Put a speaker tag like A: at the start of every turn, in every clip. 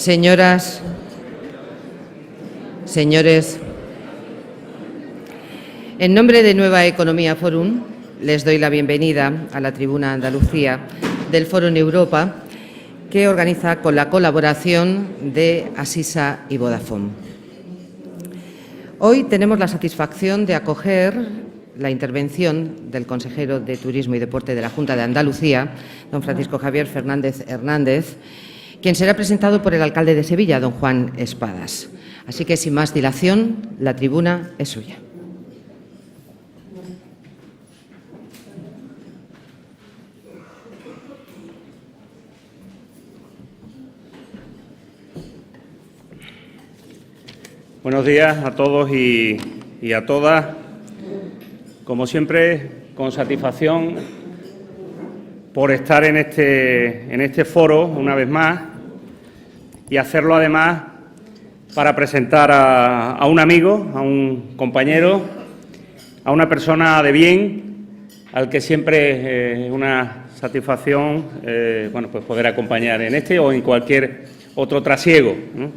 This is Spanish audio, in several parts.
A: Señoras, señores, en nombre de Nueva Economía Forum, les doy la bienvenida a la tribuna Andalucía del Fórum Europa, que organiza con la colaboración de Asisa y Vodafone. Hoy tenemos la satisfacción de acoger la intervención del consejero de Turismo y Deporte de la Junta de Andalucía, don Francisco Javier Fernández Hernández, quien será presentado por el alcalde de Sevilla, don Juan Espadas. Así que, sin más dilación, la tribuna es suya.
B: Buenos días a todos y a todas. Como siempre, con satisfacción por estar en este foro una vez más y hacerlo además para presentar a un amigo, a un compañero, a una persona de bien, al que siempre es una satisfacción pues poder acompañar en este o en cualquier otro trasiego, ¿no?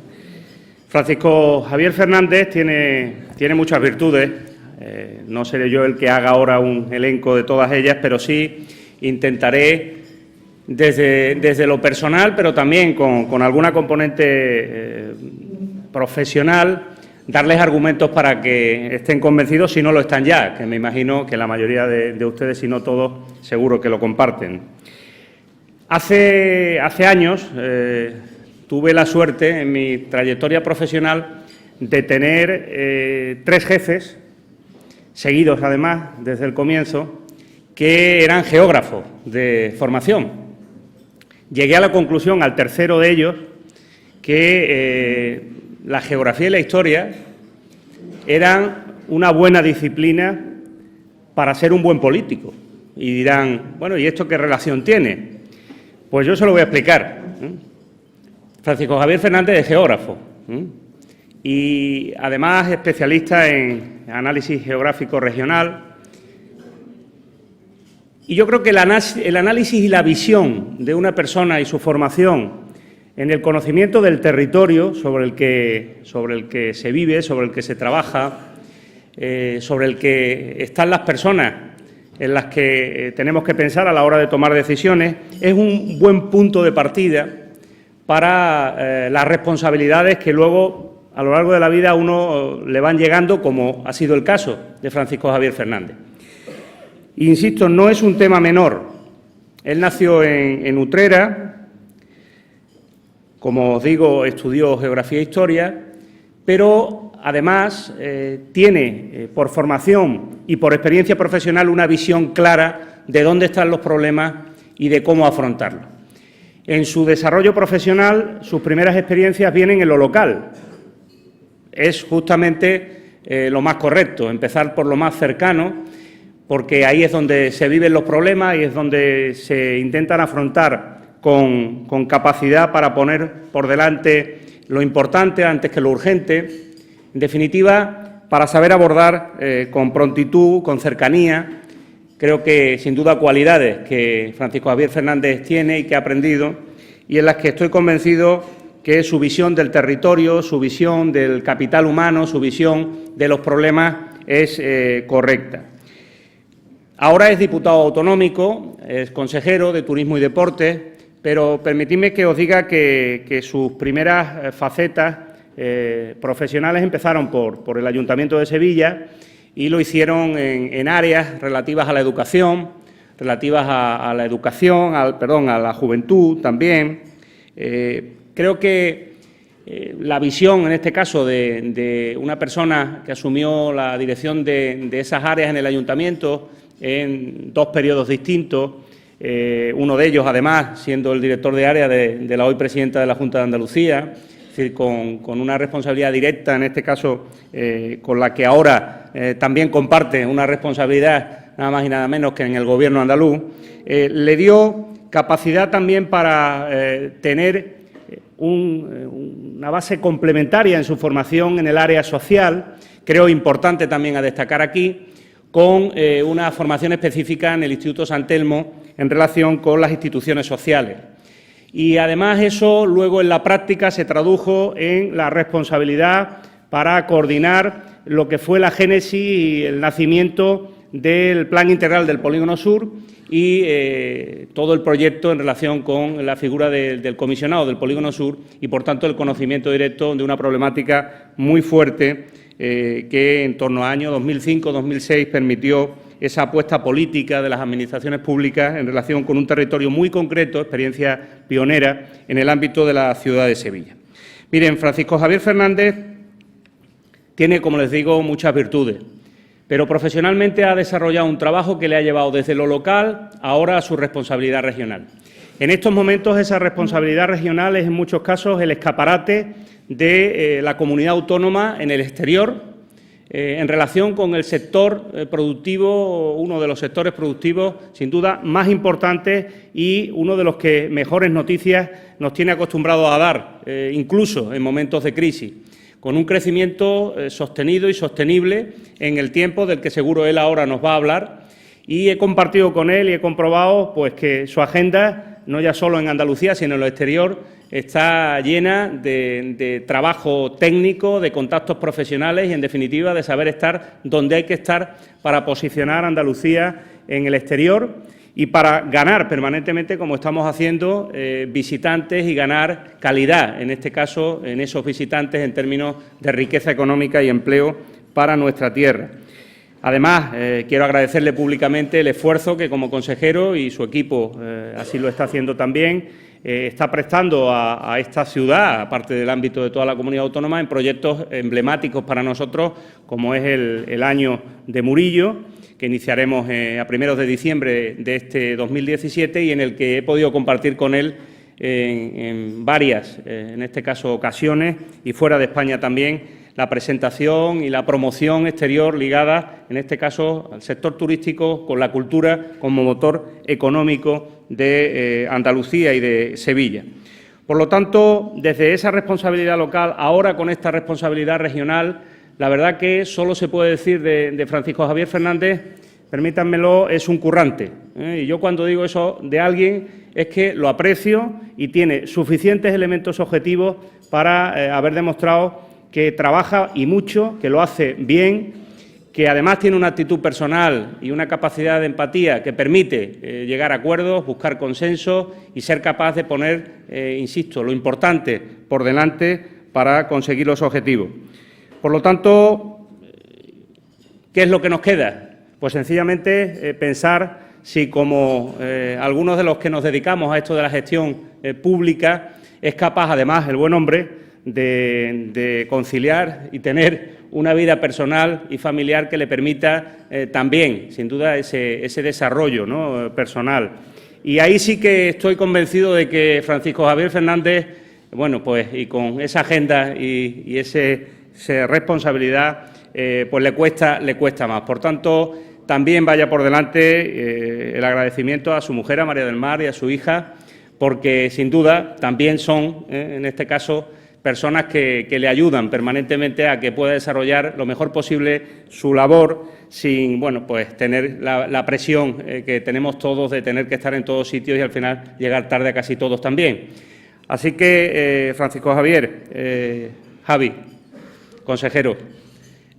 B: Francisco Javier Fernández tiene muchas virtudes. No seré yo el que haga ahora un elenco de todas ellas, pero sí intentaré desde lo personal, pero también con alguna componente profesional, darles argumentos para que estén convencidos, si no lo están ya, que me imagino que la mayoría de ustedes, si no todos, seguro que lo comparten. Hace años tuve la suerte, en mi trayectoria profesional, de tener 3 jefes, seguidos además desde el comienzo, que eran geógrafos de formación. Llegué a la conclusión, al tercero de ellos, que la geografía y la historia eran una buena disciplina para ser un buen político. Y dirán, bueno, ¿y esto qué relación tiene? Pues yo se lo voy a explicar. Francisco Javier Fernández es geógrafo y además especialista en análisis geográfico regional. Y yo creo que el análisis y la visión de una persona y su formación en el conocimiento del territorio sobre el que se vive, sobre el que se trabaja, sobre el que están las personas en las que tenemos que pensar a la hora de tomar decisiones, es un buen punto de partida para las responsabilidades que luego, a lo largo de la vida, a uno le van llegando, como ha sido el caso de Francisco Javier Fernández. Insisto, no es un tema menor. Él nació en Utrera, como os digo, estudió Geografía e Historia, pero además tiene por formación y por experiencia profesional una visión clara de dónde están los problemas y de cómo afrontarlos. En su desarrollo profesional, sus primeras experiencias vienen en lo local. Es justamente lo más correcto, empezar por lo más cercano, porque ahí es donde se viven los problemas y es donde se intentan afrontar con capacidad para poner por delante lo importante antes que lo urgente. En definitiva, para saber abordar con prontitud, con cercanía. Creo que, sin duda, cualidades que Francisco Javier Fernández tiene y que ha aprendido y en las que estoy convencido que su visión del territorio, su visión del capital humano, su visión de los problemas es correcta. Ahora es diputado autonómico, es consejero de Turismo y Deporte, pero permitidme que os diga que sus primeras facetas profesionales empezaron por el Ayuntamiento de Sevilla y lo hicieron en áreas relativas a la educación, relativas a la educación, a la juventud también. Creo que la visión, en este caso, de una persona que asumió la dirección de esas áreas en el Ayuntamiento en 2 periodos distintos, uno de ellos, además, siendo el director de área de la hoy presidenta de la Junta de Andalucía, es decir, con una responsabilidad directa, en este caso, con la que ahora también comparte una responsabilidad nada más y nada menos que en el Gobierno andaluz, le dio capacidad también para tener una base complementaria en su formación en el área social, creo importante también a destacar aquí, con una formación específica en el Instituto San Telmo en relación con las instituciones sociales. Y además eso luego en la práctica se tradujo en la responsabilidad para coordinar lo que fue la génesis y el nacimiento del Plan Integral del Polígono Sur y todo el proyecto en relación con la figura del comisionado del Polígono Sur y, por tanto, el conocimiento directo de una problemática muy fuerte que en torno a años 2005-2006 permitió esa apuesta política de las administraciones públicas en relación con un territorio muy concreto, experiencia pionera en el ámbito de la ciudad de Sevilla. Miren, Francisco Javier Fernández tiene, como les digo, muchas virtudes, pero profesionalmente ha desarrollado un trabajo que le ha llevado desde lo local ahora a su responsabilidad regional. En estos momentos esa responsabilidad regional es en muchos casos el escaparate de la comunidad autónoma en el exterior, en relación con el sector productivo, uno de los sectores productivos sin duda más importantes y uno de los que mejores noticias nos tiene acostumbrados a dar, incluso en momentos de crisis, con un crecimiento sostenido y sostenible en el tiempo del que seguro él ahora nos va a hablar. Y he compartido con él y he comprobado pues, que su agenda, no ya solo en Andalucía, sino en lo exterior, está llena de trabajo técnico, de contactos profesionales y, en definitiva, de saber estar donde hay que estar para posicionar a Andalucía en el exterior y para ganar permanentemente, como estamos haciendo, visitantes y ganar calidad, en este caso, en esos visitantes en términos de riqueza económica y empleo para nuestra tierra. Además, quiero agradecerle públicamente el esfuerzo que, como consejero, y su equipo así lo está haciendo también, está prestando a esta ciudad, aparte del ámbito de toda la comunidad autónoma, en proyectos emblemáticos para nosotros, como es el Año de Murillo, que iniciaremos a primeros de diciembre de este 2017 y en el que he podido compartir con él en varias, en este caso, ocasiones y fuera de España también, la presentación y la promoción exterior ligada, en este caso, al sector turístico, con la cultura como motor económico de Andalucía y de Sevilla. Por lo tanto, desde esa responsabilidad local, ahora con esta responsabilidad regional, la verdad que solo se puede decir de Francisco Javier Fernández, permítanmelo, es un currante. Y yo cuando digo eso de alguien es que lo aprecio y tiene suficientes elementos objetivos para haber demostrado que trabaja y mucho, que lo hace bien, que además tiene una actitud personal y una capacidad de empatía que permite llegar a acuerdos, buscar consensos y ser capaz de poner, insisto, lo importante por delante para conseguir los objetivos. Por lo tanto, ¿qué es lo que nos queda? Pues sencillamente pensar si, como algunos de los que nos dedicamos a esto de la gestión pública, es capaz, además, el buen hombre, de conciliar y tener una vida personal y familiar que le permita también, sin duda, ese desarrollo, ¿no?, personal. Y ahí sí que estoy convencido de que Francisco Javier Fernández, bueno, pues y con esa agenda y esa responsabilidad, pues le cuesta más. Por tanto, también vaya por delante el agradecimiento a su mujer, a María del Mar, y a su hija, porque sin duda también son, en este caso, personas que le ayudan permanentemente a que pueda desarrollar lo mejor posible su labor sin, bueno, pues tener la presión que tenemos todos de tener que estar en todos sitios y al final llegar tarde a casi todos también. Así que, Francisco Javier, Javi, consejero,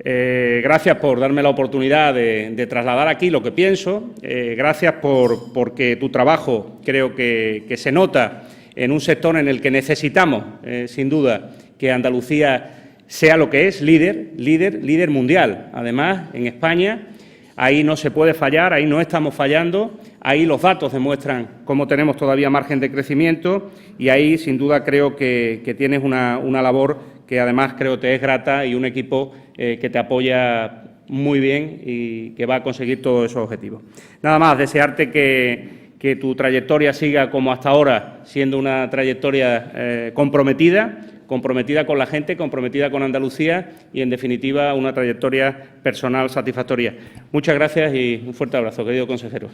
B: gracias por darme la oportunidad de trasladar aquí lo que pienso, gracias porque tu trabajo creo que se nota en un sector en el que necesitamos, sin duda, que Andalucía sea lo que es, líder mundial. Además, en España, ahí no se puede fallar, ahí no estamos fallando, ahí los datos demuestran cómo tenemos todavía margen de crecimiento y ahí, sin duda, creo que tienes una labor que, además, creo te es grata y un equipo que te apoya muy bien y que va a conseguir todos esos objetivos. Nada más, desearte que tu trayectoria siga como hasta ahora, siendo una trayectoria comprometida con la gente, comprometida con Andalucía y, en definitiva, una trayectoria personal satisfactoria. Muchas gracias y un fuerte abrazo, querido consejero.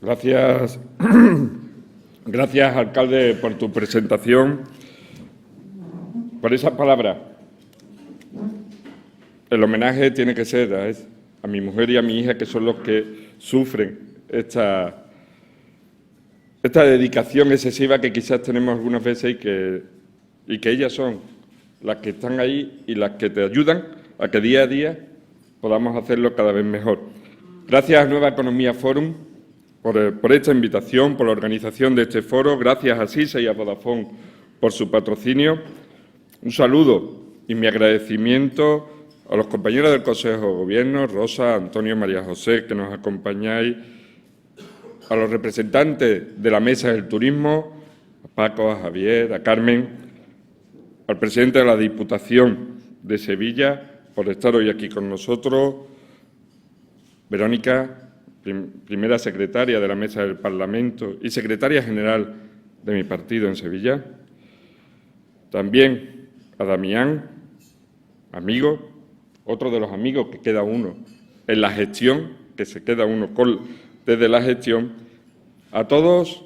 C: Gracias. Gracias, alcalde, por tu presentación, por esas palabras. El homenaje tiene que ser a mi mujer y a mi hija, que son los que sufren esta dedicación excesiva que quizás tenemos algunas veces y que ellas son las que están ahí y las que te ayudan a que día a día podamos hacerlo cada vez mejor. Gracias a Nueva Economía Forum por esta invitación, por la organización de este foro. Gracias a SISA y a Vodafone por su patrocinio. Un saludo y mi agradecimiento a los compañeros del Consejo de Gobierno, Rosa, Antonio, María José, que nos acompañáis, a los representantes de la Mesa del Turismo, a Paco, a Javier, a Carmen, al presidente de la Diputación de Sevilla, por estar hoy aquí con nosotros, Verónica, primera secretaria de la Mesa del Parlamento y secretaria general de mi partido en Sevilla. También a Damián, amigo, otro de los amigos que queda uno en la gestión, que se queda uno desde la gestión. A todas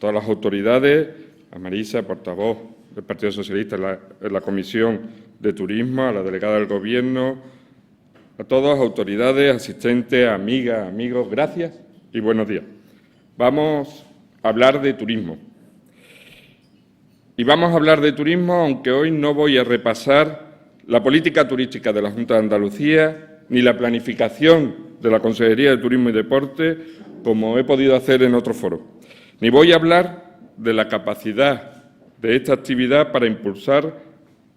C: las autoridades, a Marisa, portavoz del Partido Socialista en la Comisión de Turismo, a la delegada del Gobierno, a todas las autoridades, asistentes, amigas, amigos, gracias y buenos días. Vamos a hablar de turismo. Y vamos a hablar de turismo, aunque hoy no voy a repasar la política turística de la Junta de Andalucía ni la planificación de la Consejería de Turismo y Deporte, como he podido hacer en otro foro. Ni voy a hablar de la capacidad de esta actividad para impulsar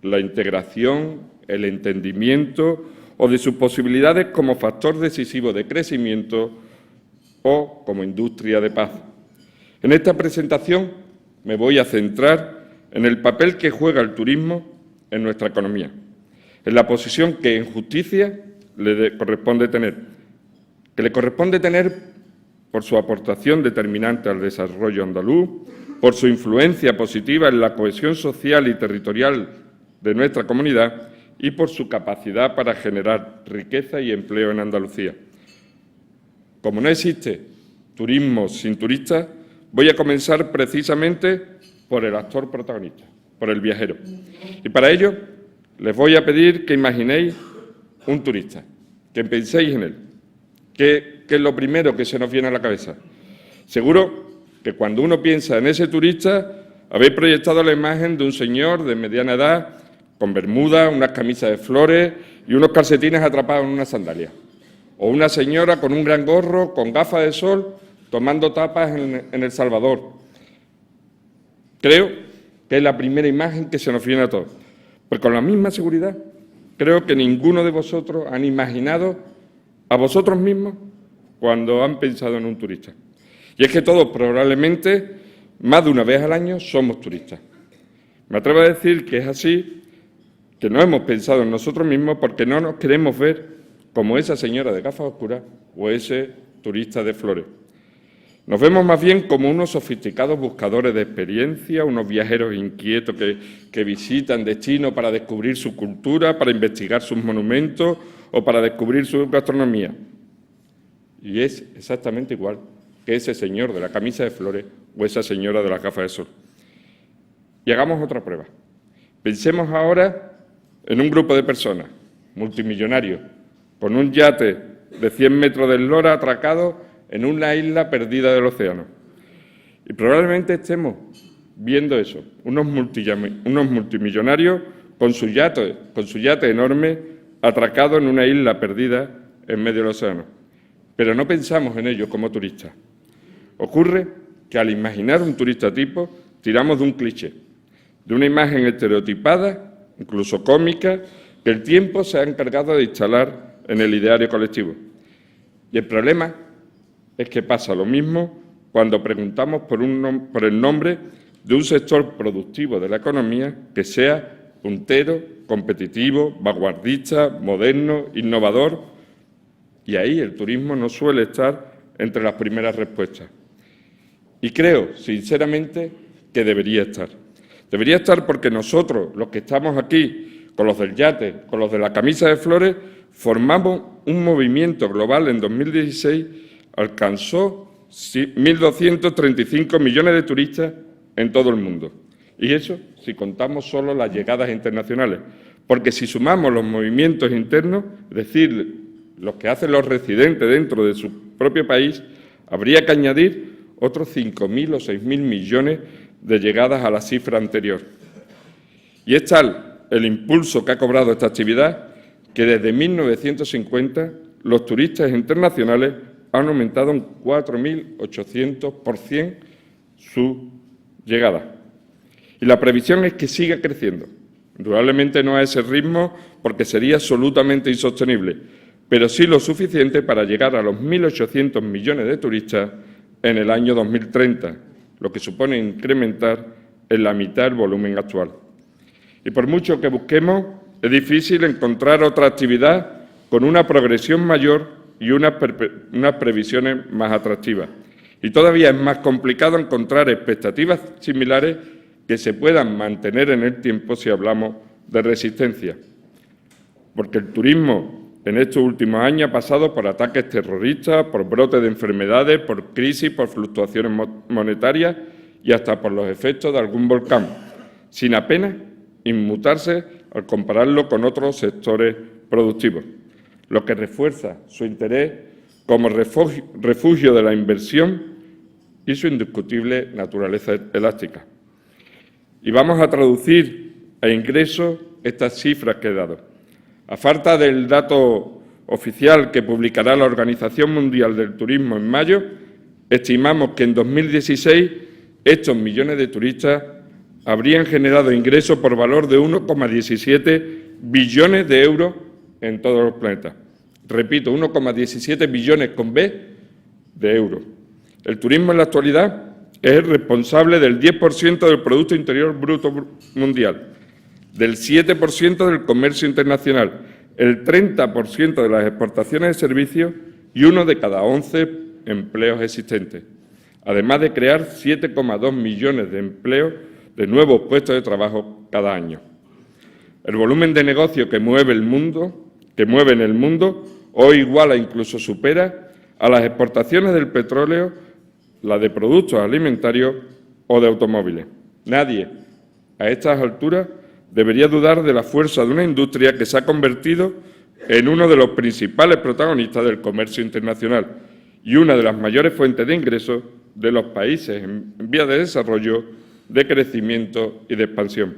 C: la integración, el entendimiento o de sus posibilidades como factor decisivo de crecimiento o como industria de paz. En esta presentación me voy a centrar en el papel que juega el turismo en nuestra economía, en la posición que en justicia le corresponde tener, por su aportación determinante al desarrollo andaluz, por su influencia positiva en la cohesión social y territorial de nuestra comunidad y por su capacidad para generar riqueza y empleo en Andalucía. Como no existe turismo sin turistas, voy a comenzar precisamente por el actor protagonista, por el viajero. Y para ello les voy a pedir que imaginéis un turista, que penséis en él. ¿Qué es lo primero que se nos viene a la cabeza? Seguro que cuando uno piensa en ese turista, habéis proyectado la imagen de un señor de mediana edad, con bermuda, unas camisas de flores y unos calcetines atrapados en una sandalia. O una señora con un gran gorro, con gafas de sol, tomando tapas en El Salvador. Creo que es la primera imagen que se nos viene a todos. Pues con la misma seguridad, creo que ninguno de vosotros han imaginado a vosotros mismos cuando han pensado en un turista. Y es que todos probablemente, más de una vez al año, somos turistas. Me atrevo a decir que es así, que no hemos pensado en nosotros mismos porque no nos queremos ver como esa señora de gafas oscuras o ese turista de flores. Nos vemos más bien como unos sofisticados buscadores de experiencia, unos viajeros inquietos que visitan destinos para descubrir su cultura, para investigar sus monumentos o para descubrir su gastronomía. Y es exactamente igual que ese señor de la camisa de flores o esa señora de las gafas de sol. Y hagamos otra prueba. Pensemos ahora en un grupo de personas, multimillonarios, con un yate de 100 metros de eslora atracado en una isla perdida del océano. Y probablemente estemos viendo eso, unos multimillonarios con su yate enorme atracado en una isla perdida en medio del océano. Pero no pensamos en ellos como turistas. Ocurre que al imaginar un turista tipo, tiramos de un cliché, de una imagen estereotipada, incluso cómica, que el tiempo se ha encargado de instalar en el ideario colectivo. Y el problema es que pasa lo mismo cuando preguntamos por el nombre de un sector productivo de la economía que sea puntero, competitivo, vanguardista, moderno, innovador. Y ahí el turismo no suele estar entre las primeras respuestas. Y creo, sinceramente, que debería estar. Debería estar porque nosotros, los que estamos aquí, con los del yate, con los de la camisa de flores, formamos un movimiento global en 2016, alcanzó 1.235 millones de turistas en todo el mundo. Y eso si contamos solo las llegadas internacionales, porque si sumamos los movimientos internos, es decir, los que hacen los residentes dentro de su propio país, habría que añadir otros 5.000 o 6.000 millones de llegadas a la cifra anterior. Y es tal el impulso que ha cobrado esta actividad que desde 1950 los turistas internacionales han aumentado un 4.800% su llegada. Y la previsión es que siga creciendo. Indudablemente no a ese ritmo porque sería absolutamente insostenible, pero sí lo suficiente para llegar a los 1.800 millones de turistas en el año 2030, lo que supone incrementar en la mitad el volumen actual. Y por mucho que busquemos, es difícil encontrar otra actividad con una progresión mayor y unas previsiones más atractivas. Y todavía es más complicado encontrar expectativas similares que se puedan mantener en el tiempo si hablamos de resistencia. Porque el turismo en estos últimos años ha pasado por ataques terroristas, por brotes de enfermedades, por crisis, por fluctuaciones monetarias y hasta por los efectos de algún volcán, sin apenas inmutarse al compararlo con otros sectores productivos, lo que refuerza su interés como refugio de la inversión y su indiscutible naturaleza elástica. Y vamos a traducir a ingresos estas cifras que he dado. A falta del dato oficial que publicará la Organización Mundial del Turismo en mayo, estimamos que en 2016 estos millones de turistas habrían generado ingresos por valor de 1,17 billones de euros en todos los planetas. Repito, 1,17 billones con B de euros. El turismo en la actualidad es el responsable del 10% del Producto Interior Bruto mundial, del 7% del comercio internacional, el 30% de las exportaciones de servicios y 1 de cada 11 empleos existentes, además de crear 7,2 millones de empleos de nuevos puestos de trabajo cada año. El volumen de negocio que mueve en el mundo, hoy iguala, incluso supera a las exportaciones del petróleo, la de productos alimentarios o de automóviles. Nadie, a estas alturas, debería dudar de la fuerza de una industria que se ha convertido en uno de los principales protagonistas del comercio internacional y una de las mayores fuentes de ingresos de los países en vías de desarrollo, de crecimiento y de expansión.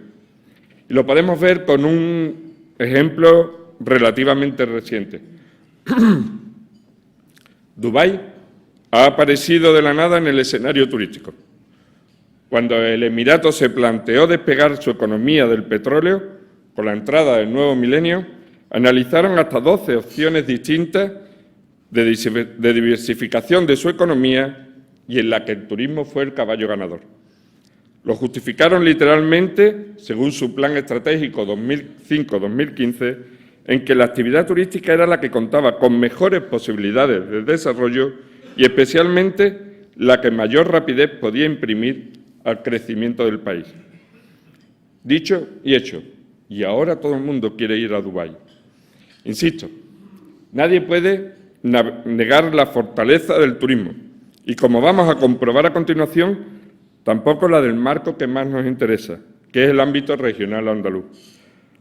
C: Y lo podemos ver con un ejemplo relativamente reciente. Dubái ha aparecido de la nada en el escenario turístico. Cuando el Emirato se planteó despegar su economía del petróleo, con la entrada del nuevo milenio, analizaron hasta 12 opciones distintas de diversificación de su economía y en la que el turismo fue el caballo ganador. Lo justificaron literalmente, según su plan estratégico 2005-2015, en que la actividad turística era la que contaba con mejores posibilidades de desarrollo y especialmente la que mayor rapidez podía imprimir al crecimiento del país. Dicho y hecho, y ahora todo el mundo quiere ir a Dubái. Insisto, nadie puede negar la fortaleza del turismo y, como vamos a comprobar a continuación, tampoco la del marco que más nos interesa, que es el ámbito regional andaluz.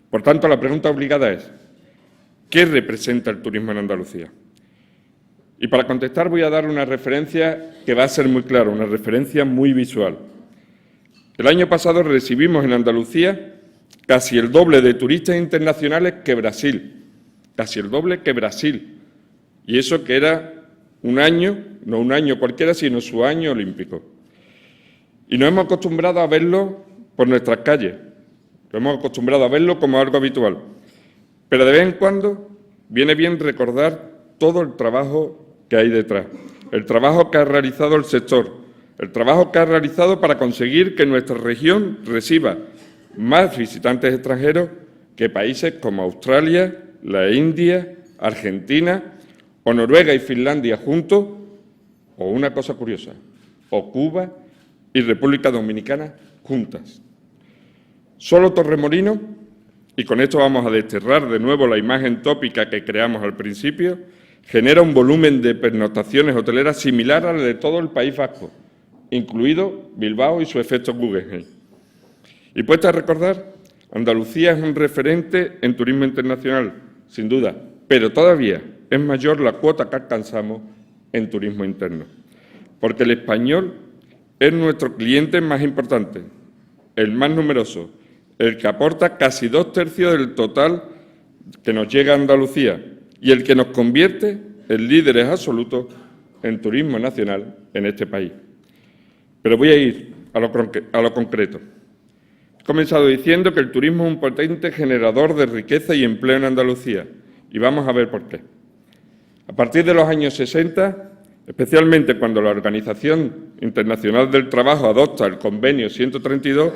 C: Por tanto, la pregunta obligada es, ¿qué representa el turismo en Andalucía? Y para contestar voy a dar una referencia que va a ser muy clara, una referencia muy visual. El año pasado recibimos en Andalucía casi el doble de turistas internacionales que Brasil, casi el doble que Brasil. Y eso que era un año, no un año cualquiera, sino su año olímpico. Y nos hemos acostumbrado a verlo por nuestras calles, nos hemos acostumbrado a verlo como algo habitual. Pero de vez en cuando viene bien recordar todo el trabajo que hay detrás, el trabajo que ha realizado el sector, el trabajo que ha realizado para conseguir que nuestra región reciba más visitantes extranjeros que países como Australia, la India, Argentina o Noruega y Finlandia juntos, o una cosa curiosa, o Cuba y República Dominicana juntas. Solo Torremolinos, y con esto vamos a desterrar de nuevo la imagen tópica que creamos al principio, genera un volumen de pernoctaciones hoteleras similar al de todo el País Vasco, incluido Bilbao y su efecto Guggenheim. Y puesta a recordar, Andalucía es un referente en turismo internacional, sin duda, pero todavía es mayor la cuota que alcanzamos en turismo interno, porque el español es nuestro cliente más importante, el más numeroso, el que aporta casi 2/3 del total que nos llega a Andalucía y el que nos convierte en líderes absolutos en turismo nacional en este país. Pero voy a ir a lo concreto. He comenzado diciendo que el turismo es un potente generador de riqueza y empleo en Andalucía, y vamos a ver por qué. A partir de los años 60, especialmente cuando la Organización Internacional del Trabajo adopta el Convenio 132,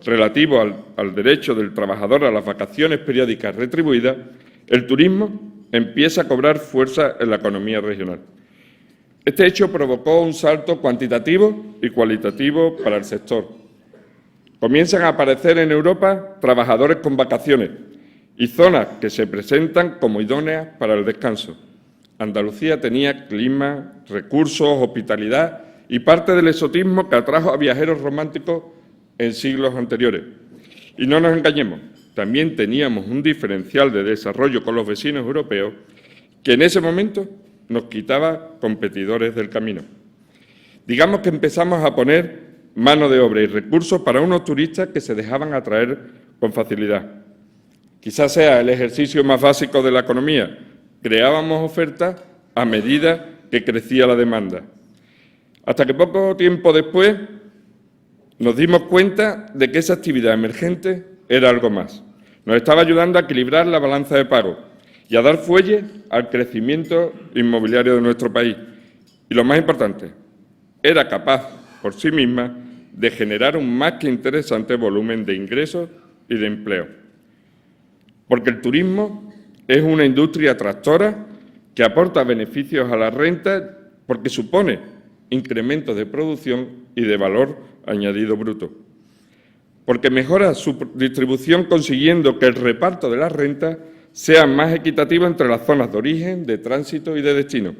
C: relativo al derecho del trabajador a las vacaciones periódicas retribuidas, el turismo empieza a cobrar fuerza en la economía regional. Este hecho provocó un salto cuantitativo y cualitativo para el sector. Comienzan a aparecer en Europa trabajadores con vacaciones y zonas que se presentan como idóneas para el descanso. Andalucía tenía clima, recursos, hospitalidad y parte del exotismo que atrajo a viajeros románticos en siglos anteriores. Y no nos engañemos, también teníamos un diferencial de desarrollo con los vecinos europeos que en ese momento nos quitaba competidores del camino. Digamos que empezamos a poner mano de obra y recursos para unos turistas que se dejaban atraer con facilidad. Quizás sea el ejercicio más básico de la economía. Creábamos ofertas a medida que crecía la demanda. Hasta que poco tiempo después nos dimos cuenta de que esa actividad emergente era algo más. Nos estaba ayudando a equilibrar la balanza de pago y a dar fuelle al crecimiento inmobiliario de nuestro país. Y lo más importante, era capaz por sí misma de generar un más que interesante volumen de ingresos y de empleo. Porque el turismo es una industria tractora que aporta beneficios a la renta porque supone incrementos de producción y de valor añadido bruto. Porque mejora su distribución consiguiendo que el reparto de las rentas sea más equitativo entre las zonas de origen, de tránsito y de destino.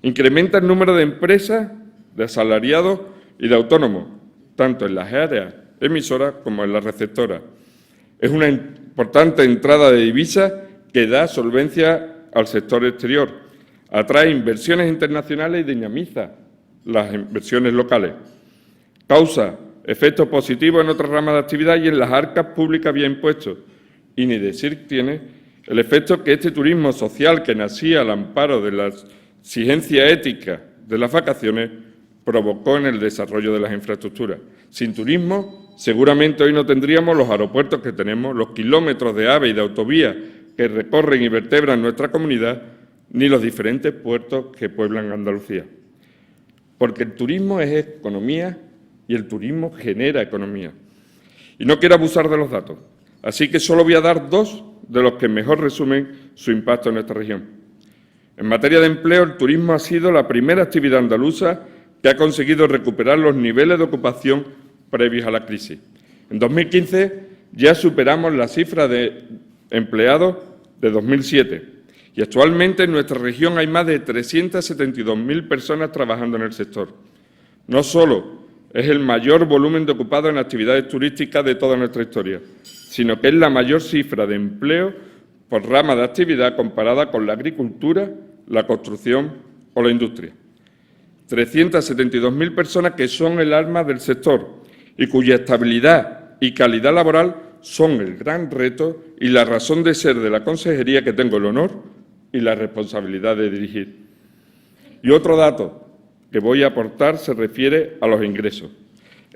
C: Incrementa el número de empresas, de asalariados y de autónomos, tanto en las áreas emisoras como en las receptoras. Es una importante entrada de divisas que da solvencia al sector exterior, atrae inversiones internacionales y dinamiza las inversiones locales. Causa efectos positivos en otras ramas de actividad y en las arcas públicas vía impuestos. Y ni decir tiene el efecto que este turismo social que nacía al amparo de la exigencia ética de las vacaciones provocó en el desarrollo de las infraestructuras. Sin turismo, seguramente hoy no tendríamos los aeropuertos que tenemos, los kilómetros de AVE y de autovías que recorren y vertebran nuestra comunidad, ni los diferentes puertos que pueblan Andalucía. Porque el turismo es economía y el turismo genera economía. Y no quiero abusar de los datos, así que solo voy a dar dos de los que mejor resumen su impacto en nuestra región. En materia de empleo, el turismo ha sido la primera actividad andaluza que ha conseguido recuperar los niveles de ocupación previos a la crisis. En 2015 ya superamos la cifra de empleados de 2007 y actualmente en nuestra región hay más de 372.000 personas trabajando en el sector. No solo es el mayor volumen de ocupados en actividades turísticas de toda nuestra historia, sino que es la mayor cifra de empleo por rama de actividad comparada con la agricultura, la construcción o la industria. 372.000 personas que son el alma del sector y cuya estabilidad y calidad laboral son el gran reto y la razón de ser de la consejería que tengo el honor y la responsabilidad de dirigir. Y otro dato que voy a aportar se refiere a los ingresos.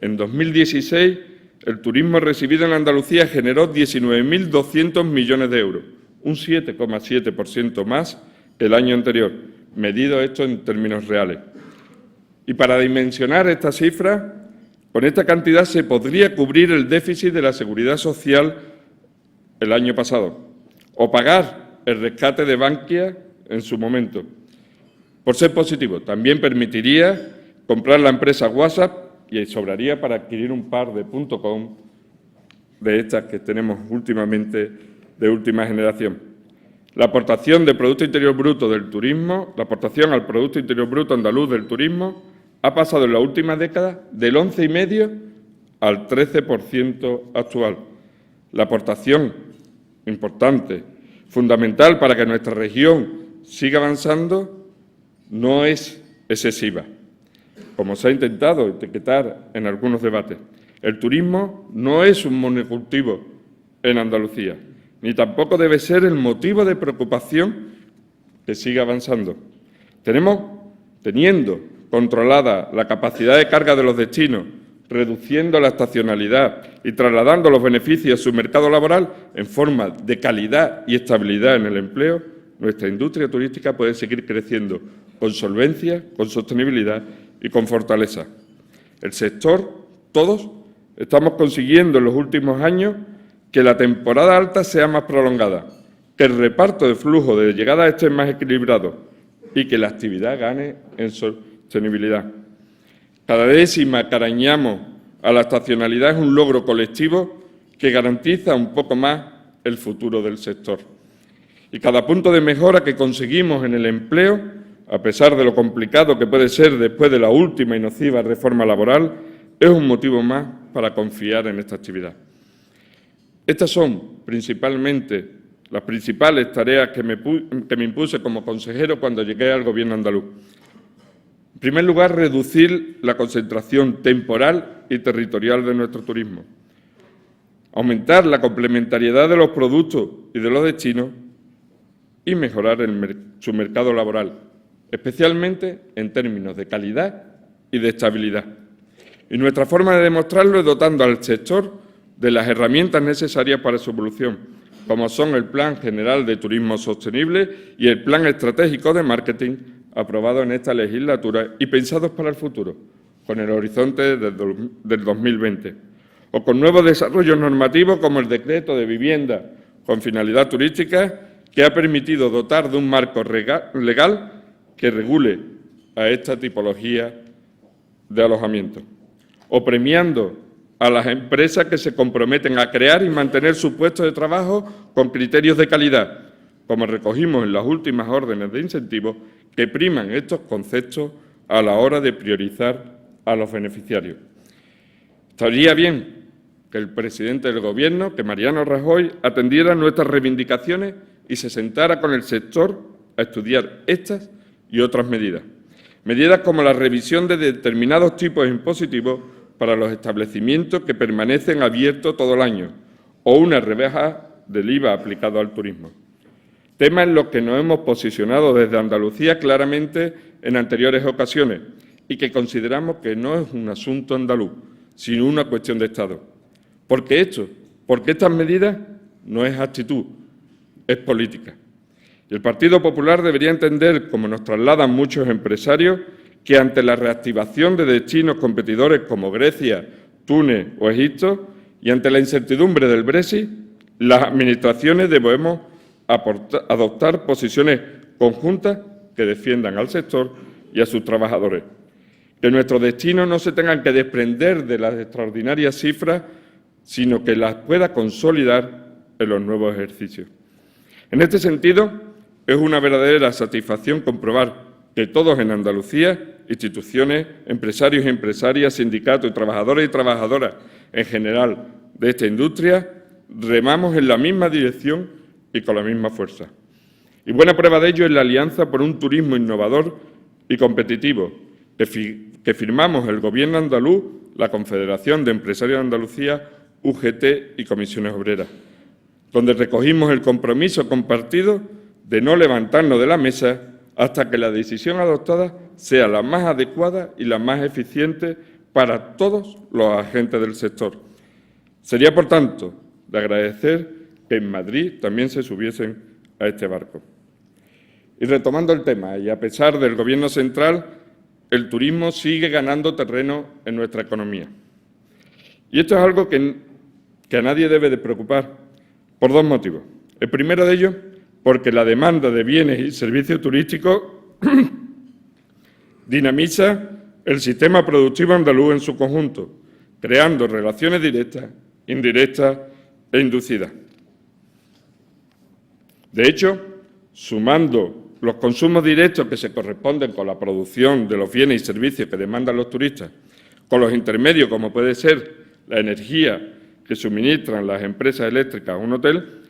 C: En 2016, el turismo recibido en Andalucía generó 19.200 millones de euros, un 7,7% más que el año anterior, medido esto en términos reales. Y para dimensionar esta cifra, con esta cantidad se podría cubrir el déficit de la Seguridad Social el año pasado o pagar el rescate de Bankia en su momento. Por ser positivo, también permitiría comprar la empresa WhatsApp y sobraría para adquirir un par de .com de estas que tenemos últimamente de última generación. La aportación de Producto Interior Bruto del turismo, la aportación al Producto Interior Bruto andaluz del turismo ha pasado en la última década del 11,5% al 13% actual. La aportación, importante, fundamental para que nuestra región siga avanzando, no es excesiva, como se ha intentado etiquetar en algunos debates. El turismo no es un monocultivo en Andalucía, ni tampoco debe ser el motivo de preocupación que siga avanzando. Teniendo controlada la capacidad de carga de los destinos, reduciendo la estacionalidad y trasladando los beneficios a su mercado laboral en forma de calidad y estabilidad en el empleo, nuestra industria turística puede seguir creciendo con solvencia, con sostenibilidad y con fortaleza. El sector, todos, estamos consiguiendo en los últimos años que la temporada alta sea más prolongada, que el reparto de flujo de llegada esté más equilibrado y que la actividad gane en sostenibilidad. Cada décima que arañamos a la estacionalidad es un logro colectivo que garantiza un poco más el futuro del sector. Y cada punto de mejora que conseguimos en el empleo, a pesar de lo complicado que puede ser después de la última y nociva reforma laboral, es un motivo más para confiar en esta actividad. Estas son principalmente las principales tareas que me impuse como consejero cuando llegué al Gobierno andaluz. En primer lugar, reducir la concentración temporal y territorial de nuestro turismo, aumentar la complementariedad de los productos y de los destinos y mejorar su mercado laboral, especialmente en términos de calidad y de estabilidad. Y nuestra forma de demostrarlo es dotando al sector de las herramientas necesarias para su evolución, como son el Plan General de Turismo Sostenible y el Plan Estratégico de Marketing, aprobado en esta legislatura y pensados para el futuro, con el horizonte del 2020, o con nuevos desarrollos normativos como el Decreto de Vivienda con finalidad turística, que ha permitido dotar de un marco legal que regule a esta tipología de alojamiento, o premiando a las empresas que se comprometen a crear y mantener sus puestos de trabajo con criterios de calidad, como recogimos en las últimas órdenes de incentivos que priman estos conceptos a la hora de priorizar a los beneficiarios. Estaría bien que el presidente del Gobierno, que Mariano Rajoy, atendiera nuestras reivindicaciones y se sentara con el sector a estudiar estas y otras medidas. Medidas como la revisión de determinados tipos impositivos para los establecimientos que permanecen abiertos todo el año o una rebaja del IVA aplicado al turismo. Temas en los que nos hemos posicionado desde Andalucía claramente en anteriores ocasiones y que consideramos que no es un asunto andaluz, sino una cuestión de Estado. Porque estas medidas no es actitud, es política. Y el Partido Popular debería entender, como nos trasladan muchos empresarios, que ante la reactivación de destinos competidores como Grecia, Túnez o Egipto y ante la incertidumbre del Brexit, las administraciones debemos adoptar posiciones conjuntas que defiendan al sector y a sus trabajadores. Que nuestros destinos no se tengan que desprender de las extraordinarias cifras, sino que las pueda consolidar en los nuevos ejercicios. En este sentido, es una verdadera satisfacción comprobar que todos en Andalucía, instituciones, empresarios y empresarias, sindicatos y trabajadores y trabajadoras en general de esta industria, remamos en la misma dirección y con la misma fuerza. Y buena prueba de ello es la Alianza por un Turismo Innovador y Competitivo, que firmamos el Gobierno andaluz, la Confederación de Empresarios de Andalucía, UGT y Comisiones Obreras, donde recogimos el compromiso compartido de no levantarnos de la mesa hasta que la decisión adoptada sea la más adecuada y la más eficiente para todos los agentes del sector. Sería, por tanto, de agradecer que en Madrid también se subiesen a este barco. Y retomando el tema, y a pesar del Gobierno central, el turismo sigue ganando terreno en nuestra economía. Y esto es algo que a nadie debe de preocupar, por dos motivos. El primero de ellos, porque la demanda de bienes y servicios turísticos dinamiza el sistema productivo andaluz en su conjunto, creando relaciones directas, indirectas e inducidas. De hecho, sumando los consumos directos que se corresponden con la producción de los bienes y servicios que demandan los turistas, con los intermedios, como puede ser la energía que suministran las empresas eléctricas a un hotel,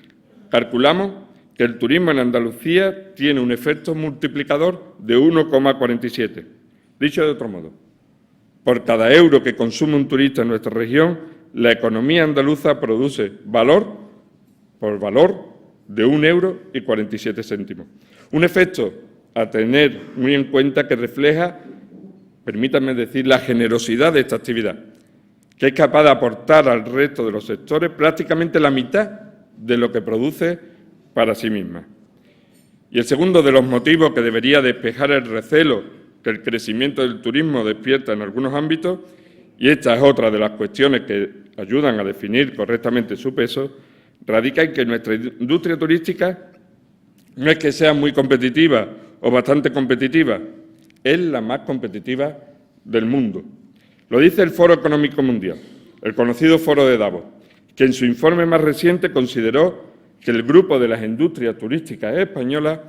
C: calculamos que el turismo en Andalucía tiene un efecto multiplicador de 1,47. Dicho de otro modo, por cada euro que consume un turista en nuestra región, la economía andaluza produce valor por valor de 1,47 €. Un efecto a tener muy en cuenta que refleja, permítanme decir, la generosidad de esta actividad, que es capaz de aportar al resto de los sectores prácticamente la mitad de lo que produce para sí misma. Y el segundo de los motivos que debería despejar el recelo que el crecimiento del turismo despierta en algunos ámbitos, y esta es otra de las cuestiones que ayudan a definir correctamente su peso, radica en que nuestra industria turística no es que sea muy competitiva o bastante competitiva, es la más competitiva del mundo. Lo dice el Foro Económico Mundial, el conocido Foro de Davos, que en su informe más reciente consideró que el grupo de las industrias turísticas españolas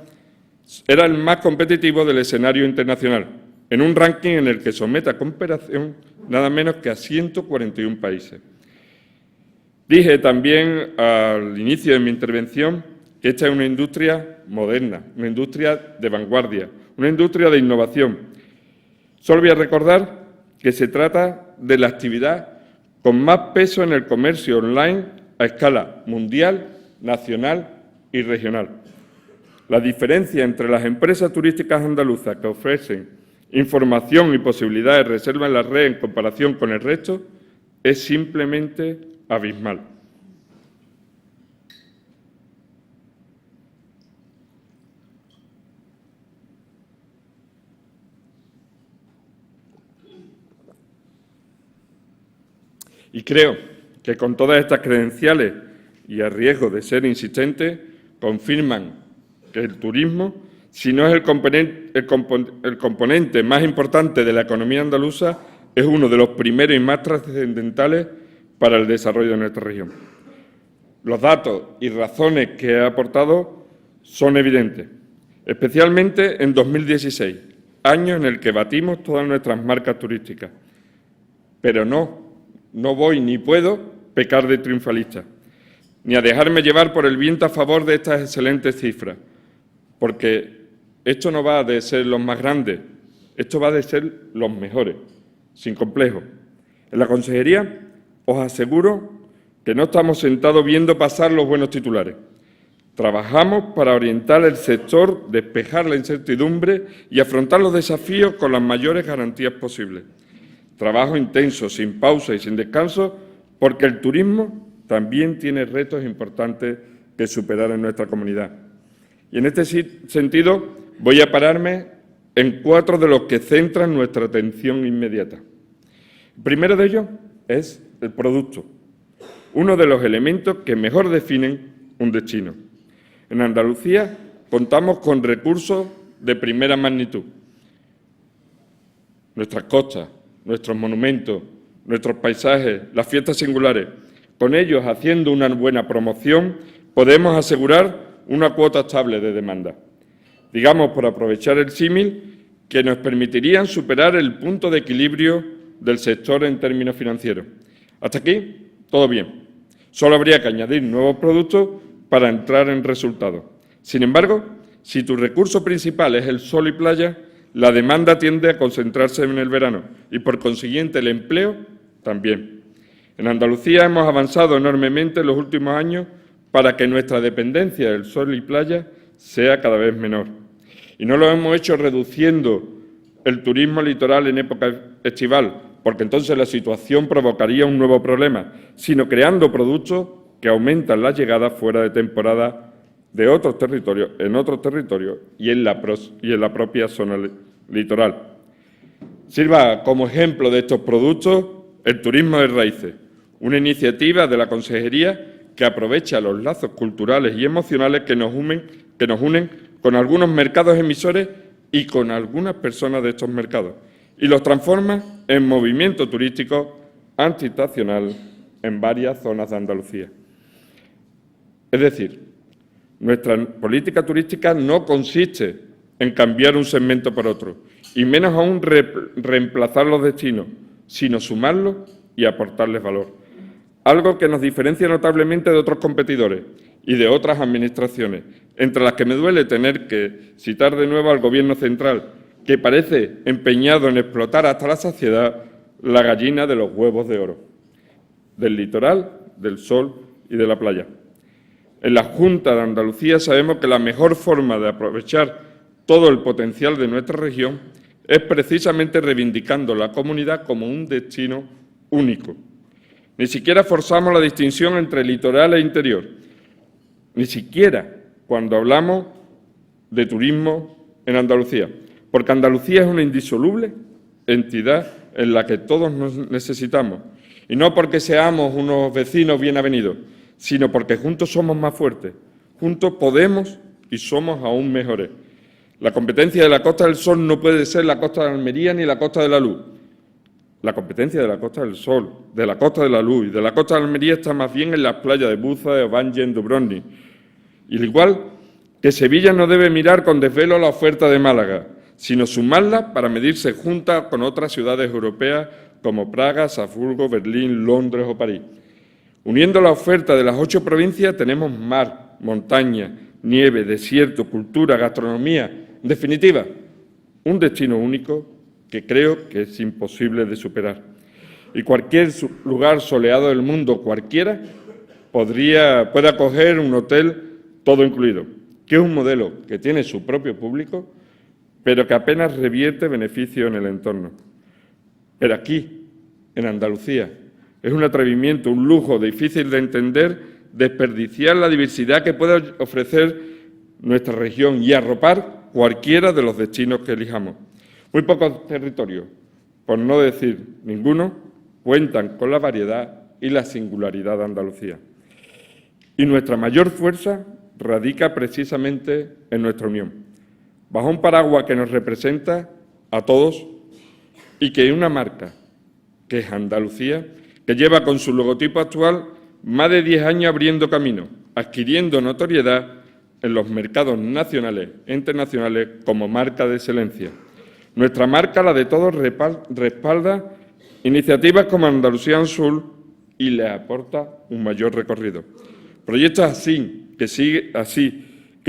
C: era el más competitivo del escenario internacional, en un ranking en el que somete a comparación nada menos que a 141 países. Dije también al inicio de mi intervención que esta es una industria moderna, una industria de vanguardia, una industria de innovación. Solo voy a recordar que se trata de la actividad con más peso en el comercio online a escala mundial, nacional y regional. La diferencia entre las empresas turísticas andaluzas que ofrecen información y posibilidades de reserva en la red en comparación con el resto es simplemente abismal. Y creo que con todas estas credenciales y a riesgo de ser insistente, confirman que el turismo, si no es el componente más importante de la economía andaluza, es uno de los primeros y más trascendentales para el desarrollo de nuestra región. Los datos y razones que he aportado son evidentes, especialmente en 2016, año en el que batimos todas nuestras marcas turísticas. Pero no voy ni puedo pecar de triunfalista, ni a dejarme llevar por el viento a favor de estas excelentes cifras, porque esto no va de ser los más grandes, esto va de ser los mejores, sin complejo. En la consejería os aseguro que no estamos sentados viendo pasar los buenos titulares. Trabajamos para orientar el sector, despejar la incertidumbre y afrontar los desafíos con las mayores garantías posibles. Trabajo intenso, sin pausa y sin descanso, porque el turismo también tiene retos importantes que superar en nuestra comunidad. Y en este sentido voy a pararme en 4 de los que centran nuestra atención inmediata. El primero de ellos es el producto, uno de los elementos que mejor definen un destino. En Andalucía contamos con recursos de primera magnitud. Nuestras costas, nuestros monumentos, nuestros paisajes, las fiestas singulares. Con ellos, haciendo una buena promoción, podemos asegurar una cuota estable de demanda. Digamos, por aprovechar el símil, que nos permitirían superar el punto de equilibrio del sector en términos financieros. Hasta aquí, todo bien. Solo habría que añadir nuevos productos para entrar en resultados. Sin embargo, si tu recurso principal es el sol y playa, la demanda tiende a concentrarse en el verano y, por consiguiente, el empleo también. En Andalucía hemos avanzado enormemente en los últimos años para que nuestra dependencia del sol y playa sea cada vez menor. Y no lo hemos hecho reduciendo el turismo litoral en época estival, porque entonces la situación provocaría un nuevo problema, sino creando productos que aumentan la llegada fuera de temporada de otros territorios, en otros territorios y en la propia zona litoral. Sirva como ejemplo de estos productos el turismo de raíces, una iniciativa de la Consejería que aprovecha los lazos culturales y emocionales que nos unen con algunos mercados emisores y con algunas personas de estos mercados, y los transforma en movimiento turístico antiestacional en varias zonas de Andalucía. Es decir, Nuestra política turística no consiste en cambiar un segmento por otro, y menos aún reemplazar los destinos, sino sumarlos y aportarles valor. Algo que nos diferencia notablemente de otros competidores y de otras administraciones, entre las que me duele tener que citar de nuevo al Gobierno central, que parece empeñado en explotar hasta la saciedad la gallina de los huevos de oro, del litoral, del sol y de la playa. En la Junta de Andalucía sabemos que la mejor forma de aprovechar todo el potencial de nuestra región es precisamente reivindicando la comunidad como un destino único. Ni siquiera forzamos la distinción entre litoral e interior, ni siquiera cuando hablamos de turismo en Andalucía, porque Andalucía es una indisoluble entidad en la que todos nos necesitamos, y no porque seamos unos vecinos bien avenidos, sino porque juntos somos más fuertes, juntos podemos y somos aún mejores. La competencia de la Costa del Sol no puede ser la Costa de Almería ni la Costa de la Luz. La competencia de la Costa del Sol, de la Costa de la Luz y de la Costa de Almería está más bien en las playas de Buza, de Ovanje, en Dubrovnik. Y al igual que Sevilla no debe mirar con desvelo la oferta de Málaga, sino sumarla para medirse juntas con otras ciudades europeas como Praga, Salzburgo, Berlín, Londres o París. Uniendo la oferta de las 8 provincias tenemos mar, montaña, nieve, desierto, cultura, gastronomía, en definitiva, un destino único que creo que es imposible de superar. Y cualquier lugar soleado del mundo, cualquiera, puede acoger un hotel todo incluido, que es un modelo que tiene su propio público, pero que apenas revierte beneficio en el entorno. Pero aquí, en Andalucía, es un atrevimiento, un lujo difícil de entender, desperdiciar la diversidad que puede ofrecer nuestra región y arropar cualquiera de los destinos que elijamos. Muy pocos territorios, por no decir ninguno, cuentan con la variedad y la singularidad de Andalucía. Y nuestra mayor fuerza radica precisamente en nuestra unión, bajo un paraguas que nos representa a todos y que es una marca, que es Andalucía, que lleva con su logotipo actual más de 10 años abriendo camino, adquiriendo notoriedad en los mercados nacionales e internacionales como marca de excelencia. Nuestra marca, la de todos, respalda iniciativas como Andalucía Sur y le aporta un mayor recorrido. Proyectos así, que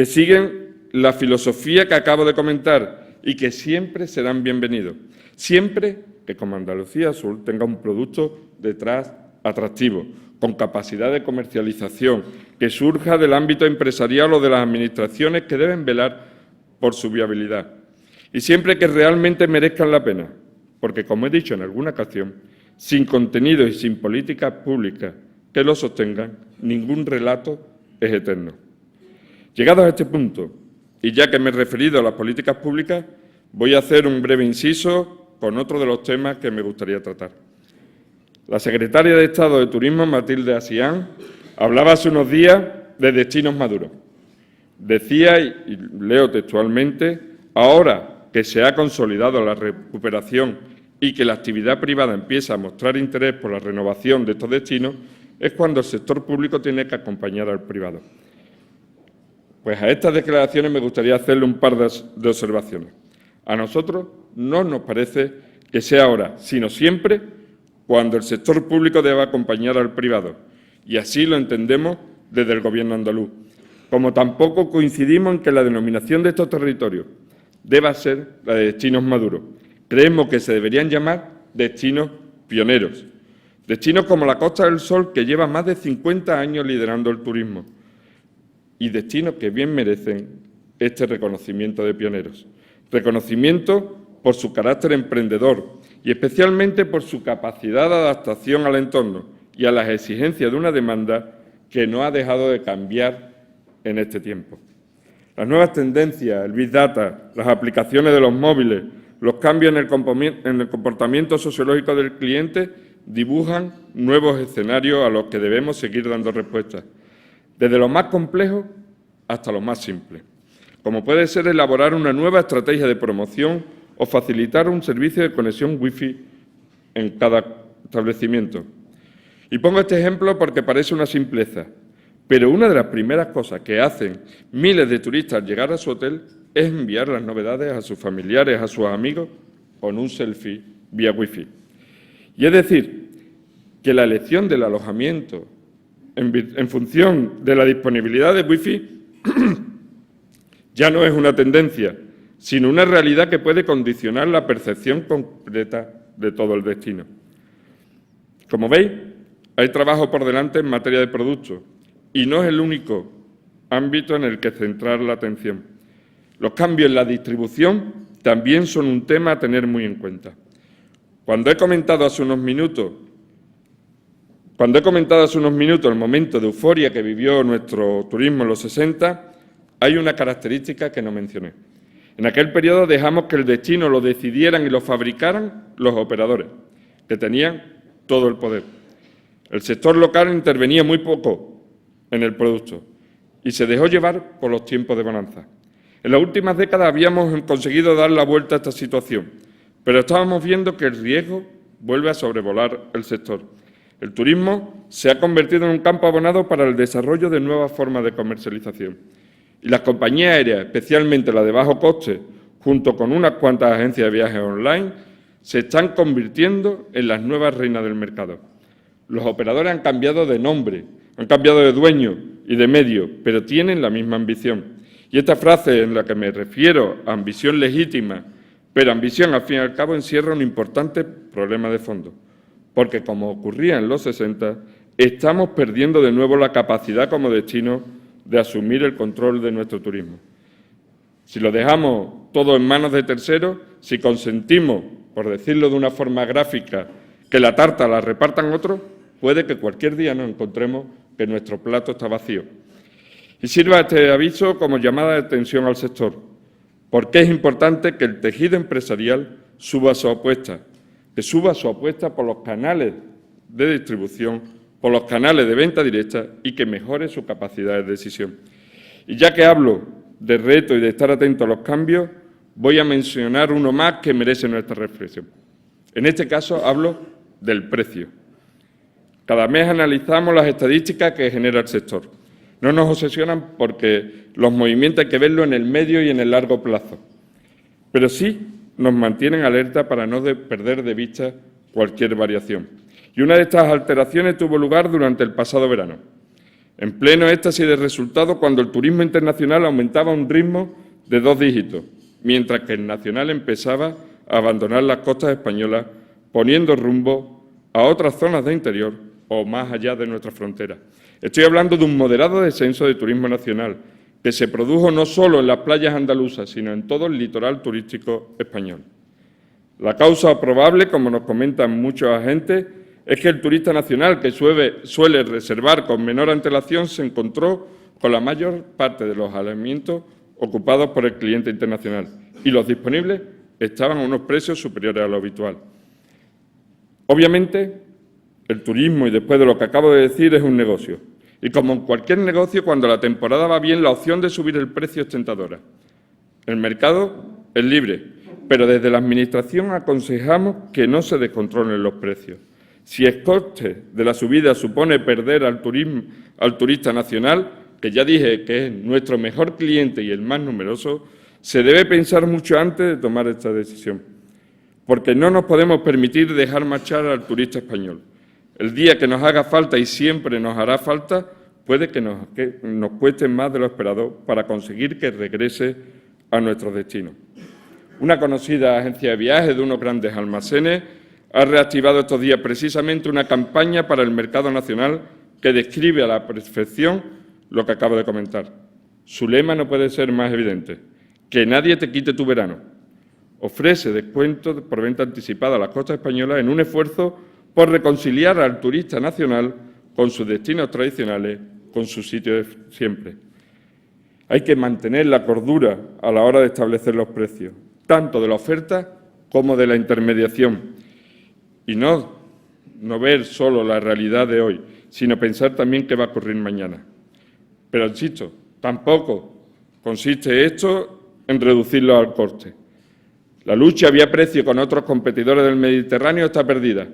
C: siguen la filosofía que acabo de comentar y que siempre serán bienvenidos, siempre que como Andalucía Sur tenga un producto detrás atractivo, con capacidad de comercialización, que surja del ámbito empresarial o de las administraciones que deben velar por su viabilidad. Y siempre que realmente merezcan la pena, porque, como he dicho en alguna ocasión, sin contenido y sin políticas públicas que lo sostengan, ningún relato es eterno. Llegados a este punto, y ya que me he referido a las políticas públicas, voy a hacer un breve inciso con otro de los temas que me gustaría tratar. La secretaria de Estado de Turismo, Matilde Asián, hablaba hace unos días de destinos maduros. Decía, y leo textualmente, ahora que se ha consolidado la recuperación y que la actividad privada empieza a mostrar interés por la renovación de estos destinos, es cuando el sector público tiene que acompañar al privado. Pues a estas declaraciones me gustaría hacerle un par de observaciones. A nosotros no nos parece que sea ahora, sino siempre, cuando el sector público deba acompañar al privado, y así lo entendemos desde el Gobierno andaluz. Como tampoco coincidimos en que la denominación de estos territorios deba ser la de destinos maduros. Creemos que se deberían llamar destinos pioneros. Destinos como la Costa del Sol, que lleva más de 50 años liderando el turismo, y destinos que bien merecen este reconocimiento de pioneros. Reconocimiento por su carácter emprendedor y especialmente por su capacidad de adaptación al entorno y a las exigencias de una demanda que no ha dejado de cambiar en este tiempo. Las nuevas tendencias, el Big Data, las aplicaciones de los móviles, los cambios en el comportamiento sociológico del cliente dibujan nuevos escenarios a los que debemos seguir dando respuestas, desde lo más complejo hasta lo más simple, como puede ser elaborar una nueva estrategia de promoción o facilitar un servicio de conexión Wi-Fi en cada establecimiento. Y pongo este ejemplo porque parece una simpleza, Pero una de las primeras cosas que hacen miles de turistas al llegar a su hotel es enviar las novedades a sus familiares, a sus amigos, con un selfie vía wifi. Y es decir, que la elección del alojamiento en función de la disponibilidad de wifi ya no es una tendencia, sino una realidad que puede condicionar la percepción completa de todo el destino. Como veis, hay trabajo por delante en materia de productos y no es el único ámbito en el que centrar la atención. Los cambios en la distribución también son un tema a tener muy en cuenta. Cuando he comentado hace unos minutos el momento de euforia que vivió nuestro turismo en los 60, hay una característica que no mencioné. En aquel periodo dejamos que el destino lo decidieran y lo fabricaran los operadores, que tenían todo el poder. El sector local intervenía muy poco en el producto y se dejó llevar por los tiempos de bonanza. En las últimas décadas habíamos conseguido dar la vuelta a esta situación, pero estábamos viendo que el riesgo vuelve a sobrevolar el sector. El turismo se ha convertido en un campo abonado para el desarrollo de nuevas formas de comercialización. Y las compañías aéreas, especialmente las de bajo coste, junto con unas cuantas agencias de viajes online, se están convirtiendo en las nuevas reinas del mercado. Los operadores han cambiado de nombre, han cambiado de dueño y de medio, pero tienen la misma ambición. Y esta frase en la que me refiero, ambición legítima, pero ambición al fin y al cabo, encierra un importante problema de fondo. Porque, como ocurría en los 60, estamos perdiendo de nuevo la capacidad como destino de asumir el control de nuestro turismo. Si lo dejamos todo en manos de terceros, si consentimos, por decirlo de una forma gráfica, que la tarta la repartan otros, puede que cualquier día nos encontremos que nuestro plato está vacío. Y sirva este aviso como llamada de atención al sector, porque es importante que el tejido empresarial suba su apuesta, que suba su apuesta por los canales de distribución, por los canales de venta directa y que mejore su capacidad de decisión. Y ya que hablo de reto y de estar atento a los cambios, voy a mencionar uno más que merece nuestra reflexión. En este caso hablo del precio. Cada mes analizamos las estadísticas que genera el sector. No nos obsesionan porque los movimientos hay que verlos en el medio y en el largo plazo, pero sí nos mantienen alerta para no perder de vista cualquier variación. Y una de estas alteraciones tuvo lugar durante el pasado verano, en pleno éxtasis de resultados cuando el turismo internacional aumentaba a un ritmo de 2 dígitos, mientras que el nacional empezaba a abandonar las costas españolas, poniendo rumbo a otras zonas de interior o más allá de nuestras fronteras. Estoy hablando de un moderado descenso de turismo nacional, que se produjo no solo en las playas andaluzas, sino en todo el litoral turístico español. La causa probable, como nos comentan muchos agentes, es que el turista nacional, que suele reservar con menor antelación, se encontró con la mayor parte de los alojamientos ocupados por el cliente internacional y los disponibles estaban a unos precios superiores a lo habitual. Obviamente, el turismo, y después de lo que acabo de decir, es un negocio. Y como en cualquier negocio, cuando la temporada va bien, la opción de subir el precio es tentadora. El mercado es libre, pero desde la Administración aconsejamos que no se descontrolen los precios. Si el coste de la subida supone perder al turista nacional, que ya dije que es nuestro mejor cliente y el más numeroso, se debe pensar mucho antes de tomar esta decisión, porque no nos podemos permitir dejar marchar al turista español. El día que nos haga falta, y siempre nos hará falta, puede que nos cueste más de lo esperado para conseguir que regrese a nuestros destinos. Una conocida agencia de viajes de unos grandes almacenes ha reactivado estos días precisamente una campaña para el mercado nacional que describe a la perfección lo que acabo de comentar. Su lema no puede ser más evidente: que nadie te quite tu verano. Ofrece descuentos por venta anticipada a las costas españolas en un esfuerzo por reconciliar al turista nacional con sus destinos tradicionales, con sus sitios de siempre. Hay que mantener la cordura a la hora de establecer los precios, tanto de la oferta como de la intermediación, y no ver solo la realidad de hoy, sino pensar también qué va a ocurrir mañana. Pero, insisto, tampoco consiste esto en reducirlo al coste. La lucha vía precio con otros competidores del Mediterráneo está perdida,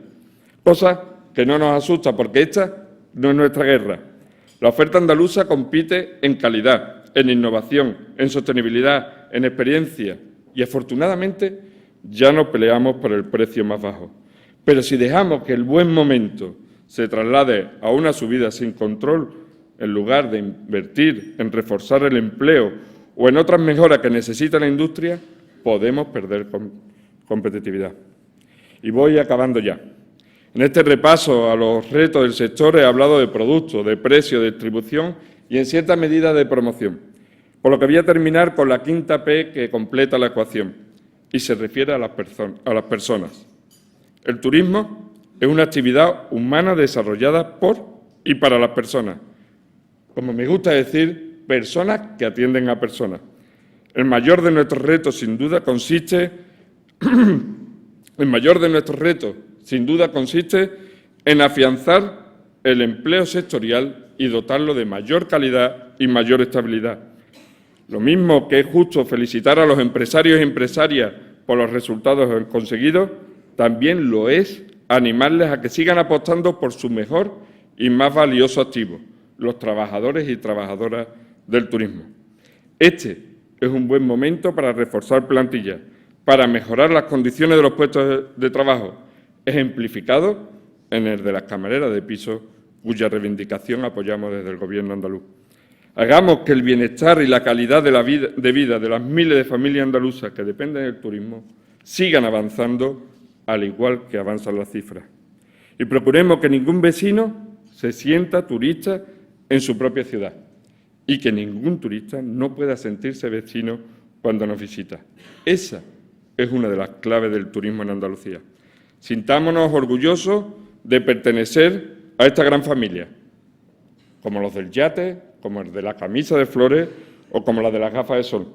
C: cosa que no nos asusta porque esta no es nuestra guerra. La oferta andaluza compite en calidad, en innovación, en sostenibilidad, en experiencia y, afortunadamente, ya no peleamos por el precio más bajo. Pero si dejamos que el buen momento se traslade a una subida sin control, en lugar de invertir en reforzar el empleo o en otras mejoras que necesita la industria, podemos perder competitividad. Y voy acabando ya. En este repaso a los retos del sector he hablado de productos, de precio, de distribución y, en cierta medida, de promoción. Por lo que voy a terminar con la quinta P que completa la ecuación y se refiere a las personas. El turismo es una actividad humana desarrollada por y para las personas. Como me gusta decir, personas que atienden a personas. El mayor de nuestros retos, sin duda, consiste en afianzar el empleo sectorial y dotarlo de mayor calidad y mayor estabilidad. Lo mismo que es justo felicitar a los empresarios y empresarias por los resultados conseguidos, también lo es animarles a que sigan apostando por su mejor y más valioso activo, los trabajadores y trabajadoras del turismo. Este es un buen momento para reforzar plantillas, para mejorar las condiciones de los puestos de trabajo, ejemplificado en el de las camareras de piso, cuya reivindicación apoyamos desde el Gobierno andaluz. Hagamos que el bienestar y la calidad de vida de las miles de familias andaluzas que dependen del turismo sigan avanzando, al igual que avanzan las cifras. Y procuremos que ningún vecino se sienta turista en su propia ciudad y que ningún turista no pueda sentirse vecino cuando nos visita. Esa es una de las claves del turismo en Andalucía. Sintámonos orgullosos de pertenecer a esta gran familia, como los del yate, como el de la camisa de flores o como la de las gafas de sol,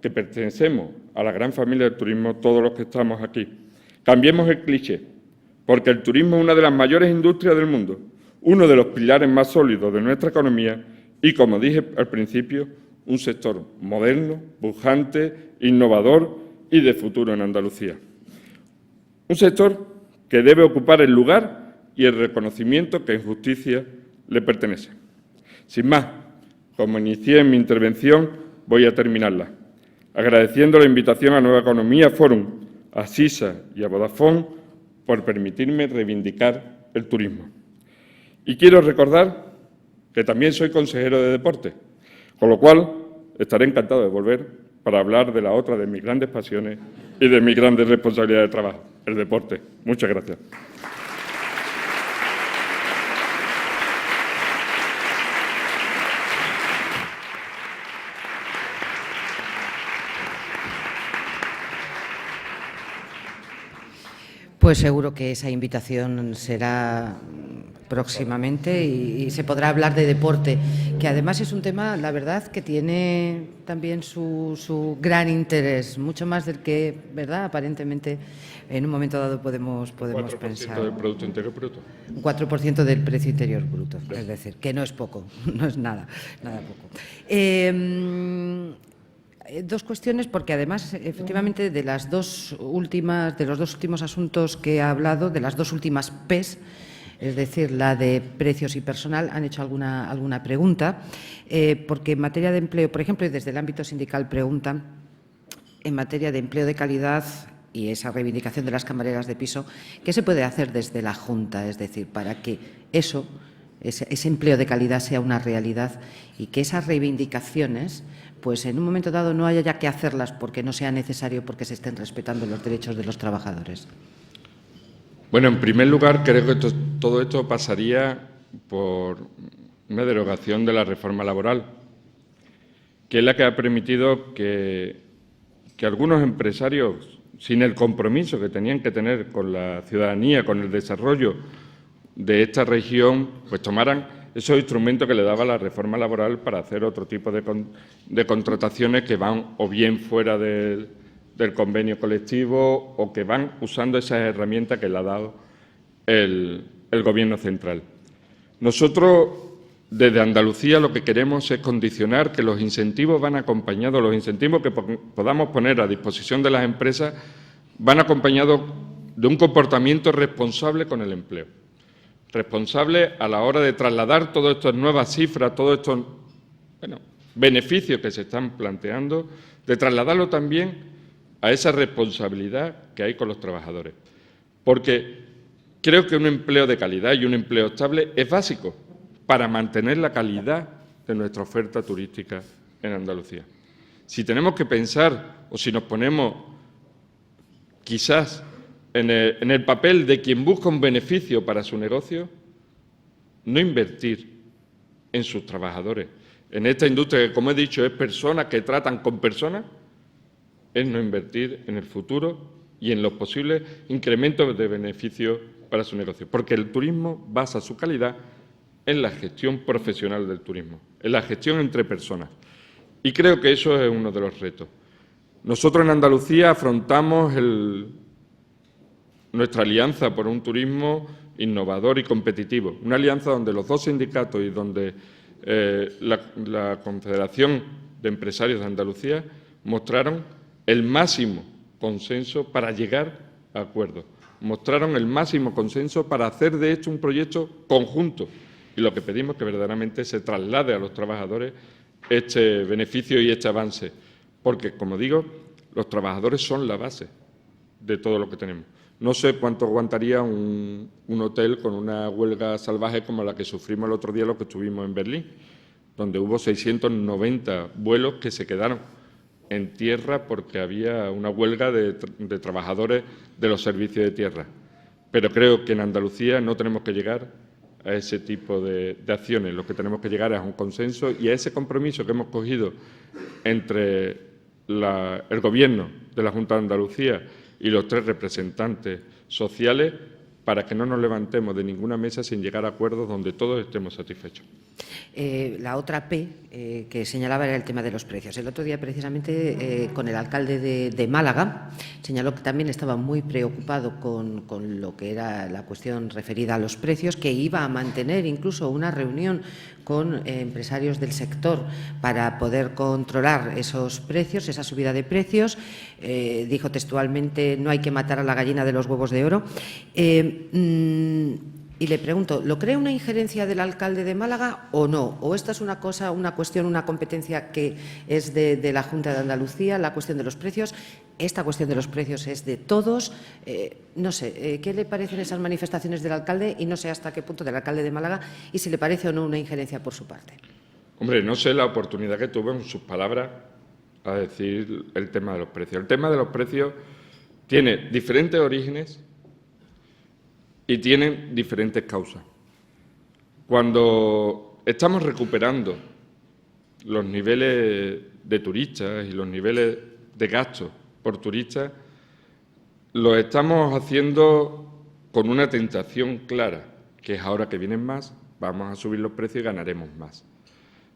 C: que pertenecemos a la gran familia del turismo todos los que estamos aquí. Cambiemos el cliché, porque el turismo es una de las mayores industrias del mundo, uno de los pilares más sólidos de nuestra economía y, como dije al principio, un sector moderno, pujante, innovador y de futuro en Andalucía. Un sector que debe ocupar el lugar y el reconocimiento que en justicia le pertenece. Sin más, como inicié en mi intervención, voy a terminarla, agradeciendo la invitación a Nueva Economía Forum, a SISA y a Vodafone por permitirme reivindicar el turismo. Y quiero recordar que también soy consejero de Deporte, con lo cual estaré encantado de volver para hablar de la otra de mis grandes pasiones y de mis grandes responsabilidades de trabajo, el deporte. Muchas gracias.
A: Pues seguro que esa invitación será próximamente y se podrá hablar de deporte, que además es un tema, la verdad, que tiene también su gran interés, mucho más del que, ¿verdad?, aparentemente en un momento dado podemos pensar.
C: 4% del Producto Interior Bruto.
A: Un 4% del precio interior bruto, es decir, que no es poco, no es nada poco. Dos cuestiones, porque además, efectivamente, de los dos últimos asuntos que he hablado, de las dos últimas P's, es decir, la de precios y personal, han hecho alguna pregunta, porque en materia de empleo, por ejemplo, y desde el ámbito sindical preguntan, en materia de empleo de calidad y esa reivindicación de las camareras de piso, ¿qué se puede hacer desde la Junta? Es decir, para que ese empleo de calidad sea una realidad y que esas reivindicaciones, pues en un momento dado no haya ya que hacerlas porque no sea necesario, porque se estén respetando los derechos de los trabajadores.
C: Bueno, en primer lugar, creo que todo esto pasaría por una derogación de la reforma laboral, que es la que ha permitido que algunos empresarios, sin el compromiso que tenían que tener con la ciudadanía, con el desarrollo de esta región, pues tomaran esos instrumentos que le daba la reforma laboral para hacer otro tipo de contrataciones que van o bien fuera del convenio colectivo o que van usando esas herramientas que le ha dado el Gobierno central. Nosotros, desde Andalucía, lo que queremos es condicionar que los incentivos van acompañados, los incentivos que podamos poner a disposición de las empresas van acompañados de un comportamiento responsable con el empleo. responsables a la hora de trasladar todas estas nuevas cifras, todos estos beneficios que se están planteando, de trasladarlo también a esa responsabilidad que hay con los trabajadores. Porque creo que un empleo de calidad y un empleo estable es básico para mantener la calidad de nuestra oferta turística en Andalucía. Si tenemos que pensar o si nos ponemos quizás en el papel de quien busca un beneficio para su negocio, no invertir en sus trabajadores. En esta industria que, como he dicho, es personas que tratan con personas, es no invertir en el futuro y en los posibles incrementos de beneficios para su negocio. Porque el turismo basa su calidad en la gestión profesional del turismo, en la gestión entre personas. Y creo que eso es uno de los retos. Nosotros en Andalucía afrontamos nuestra alianza por un turismo innovador y competitivo, una alianza donde los dos sindicatos y donde la Confederación de Empresarios de Andalucía mostraron el máximo consenso para llegar a acuerdos, mostraron el máximo consenso para hacer de esto un proyecto conjunto y lo que pedimos es que verdaderamente se traslade a los trabajadores este beneficio y este avance, porque, como digo, los trabajadores son la base de todo lo que tenemos. No sé cuánto aguantaría un hotel con una huelga salvaje como la que sufrimos el otro día los que estuvimos en Berlín, donde hubo 690 vuelos que se quedaron en tierra porque había una huelga de trabajadores de los servicios de tierra. Pero creo que en Andalucía no tenemos que llegar a ese tipo de acciones. Lo que tenemos que llegar es a un consenso y a ese compromiso que hemos cogido entre el Gobierno de la Junta de Andalucía y los tres representantes sociales para que no nos levantemos de ninguna mesa sin llegar a acuerdos donde todos estemos satisfechos.
A: La otra P que señalaba era el tema de los precios. El otro día, precisamente, con el alcalde de Málaga, señaló que también estaba muy preocupado con lo que era la cuestión referida a los precios, que iba a mantener incluso una reunión con empresarios del sector para poder controlar esos precios, esa subida de precios. Dijo textualmente: no hay que matar a la gallina de los huevos de oro. Y le pregunto, ¿lo cree una injerencia del alcalde de Málaga o no? ¿O esta es una cuestión, una competencia que es de la Junta de Andalucía, la cuestión de los precios? Esta cuestión de los precios es de todos. No sé, ¿qué le parecen esas manifestaciones del alcalde? Y no sé hasta qué punto del alcalde de Málaga y si le parece o no una injerencia por su parte.
C: Hombre, no sé la oportunidad que tuvo en sus palabras a decir el tema de los precios. El tema de los precios tiene diferentes orígenes y tienen diferentes causas. Cuando estamos recuperando los niveles de turistas y los niveles de gastos por turistas, lo estamos haciendo con una tentación clara, que es ahora que vienen más, vamos a subir los precios y ganaremos más.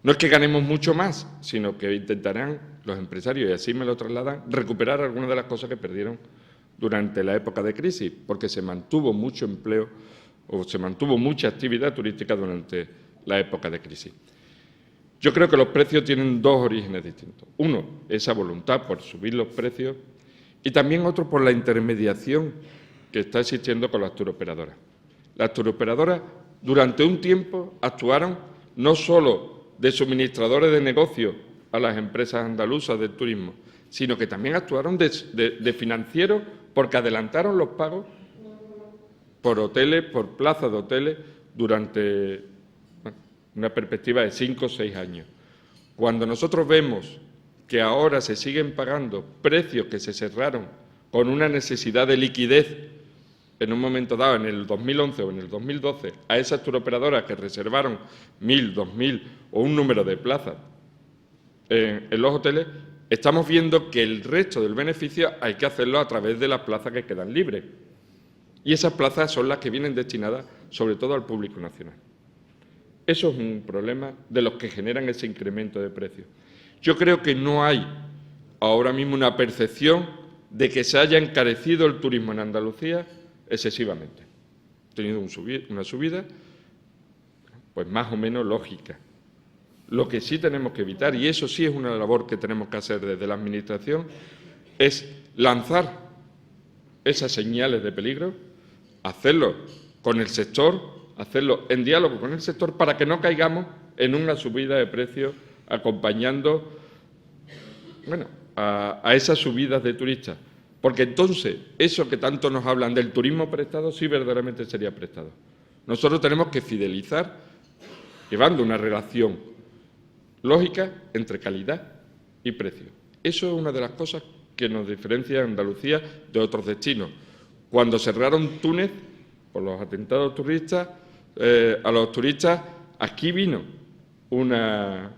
C: No es que ganemos mucho más, sino que intentarán los empresarios, y así me lo trasladan, recuperar algunas de las cosas que perdieron durante la época de crisis, porque se mantuvo mucho empleo o se mantuvo mucha actividad turística durante la época de crisis. Yo creo que los precios tienen dos orígenes distintos. Uno, esa voluntad por subir los precios y también otro por la intermediación que está existiendo con las turoperadoras. Las turoperadoras durante un tiempo actuaron no solo de suministradores de negocios a las empresas andaluzas del turismo, sino que también actuaron de financieros porque adelantaron los pagos por hoteles, por plazas de hoteles, durante una perspectiva de 5 o 6 años. Cuando nosotros vemos que ahora se siguen pagando precios que se cerraron con una necesidad de liquidez en un momento dado, en el 2011 o en el 2012, a esas turoperadoras que reservaron 1.000, 2.000 o un número de plazas en los hoteles, estamos viendo que el resto del beneficio hay que hacerlo a través de las plazas que quedan libres. Y esas plazas son las que vienen destinadas sobre todo al público nacional. Eso es un problema de los que generan ese incremento de precios. Yo creo que no hay ahora mismo una percepción de que se haya encarecido el turismo en Andalucía excesivamente. Ha tenido una subida pues más o menos lógica. Lo que sí tenemos que evitar, y eso sí es una labor que tenemos que hacer desde la Administración, es lanzar esas señales de peligro, hacerlo con el sector, hacerlo en diálogo con el sector para que no caigamos en una subida de precios acompañando a esas subidas de turistas. Porque entonces, eso que tanto nos hablan del turismo prestado, sí verdaderamente sería prestado. Nosotros tenemos que fidelizar, llevando una relación lógica entre calidad y precio. Eso es una de las cosas que nos diferencia a Andalucía de otros destinos. Cuando cerraron Túnez por los atentados turistas, a los turistas, aquí vino una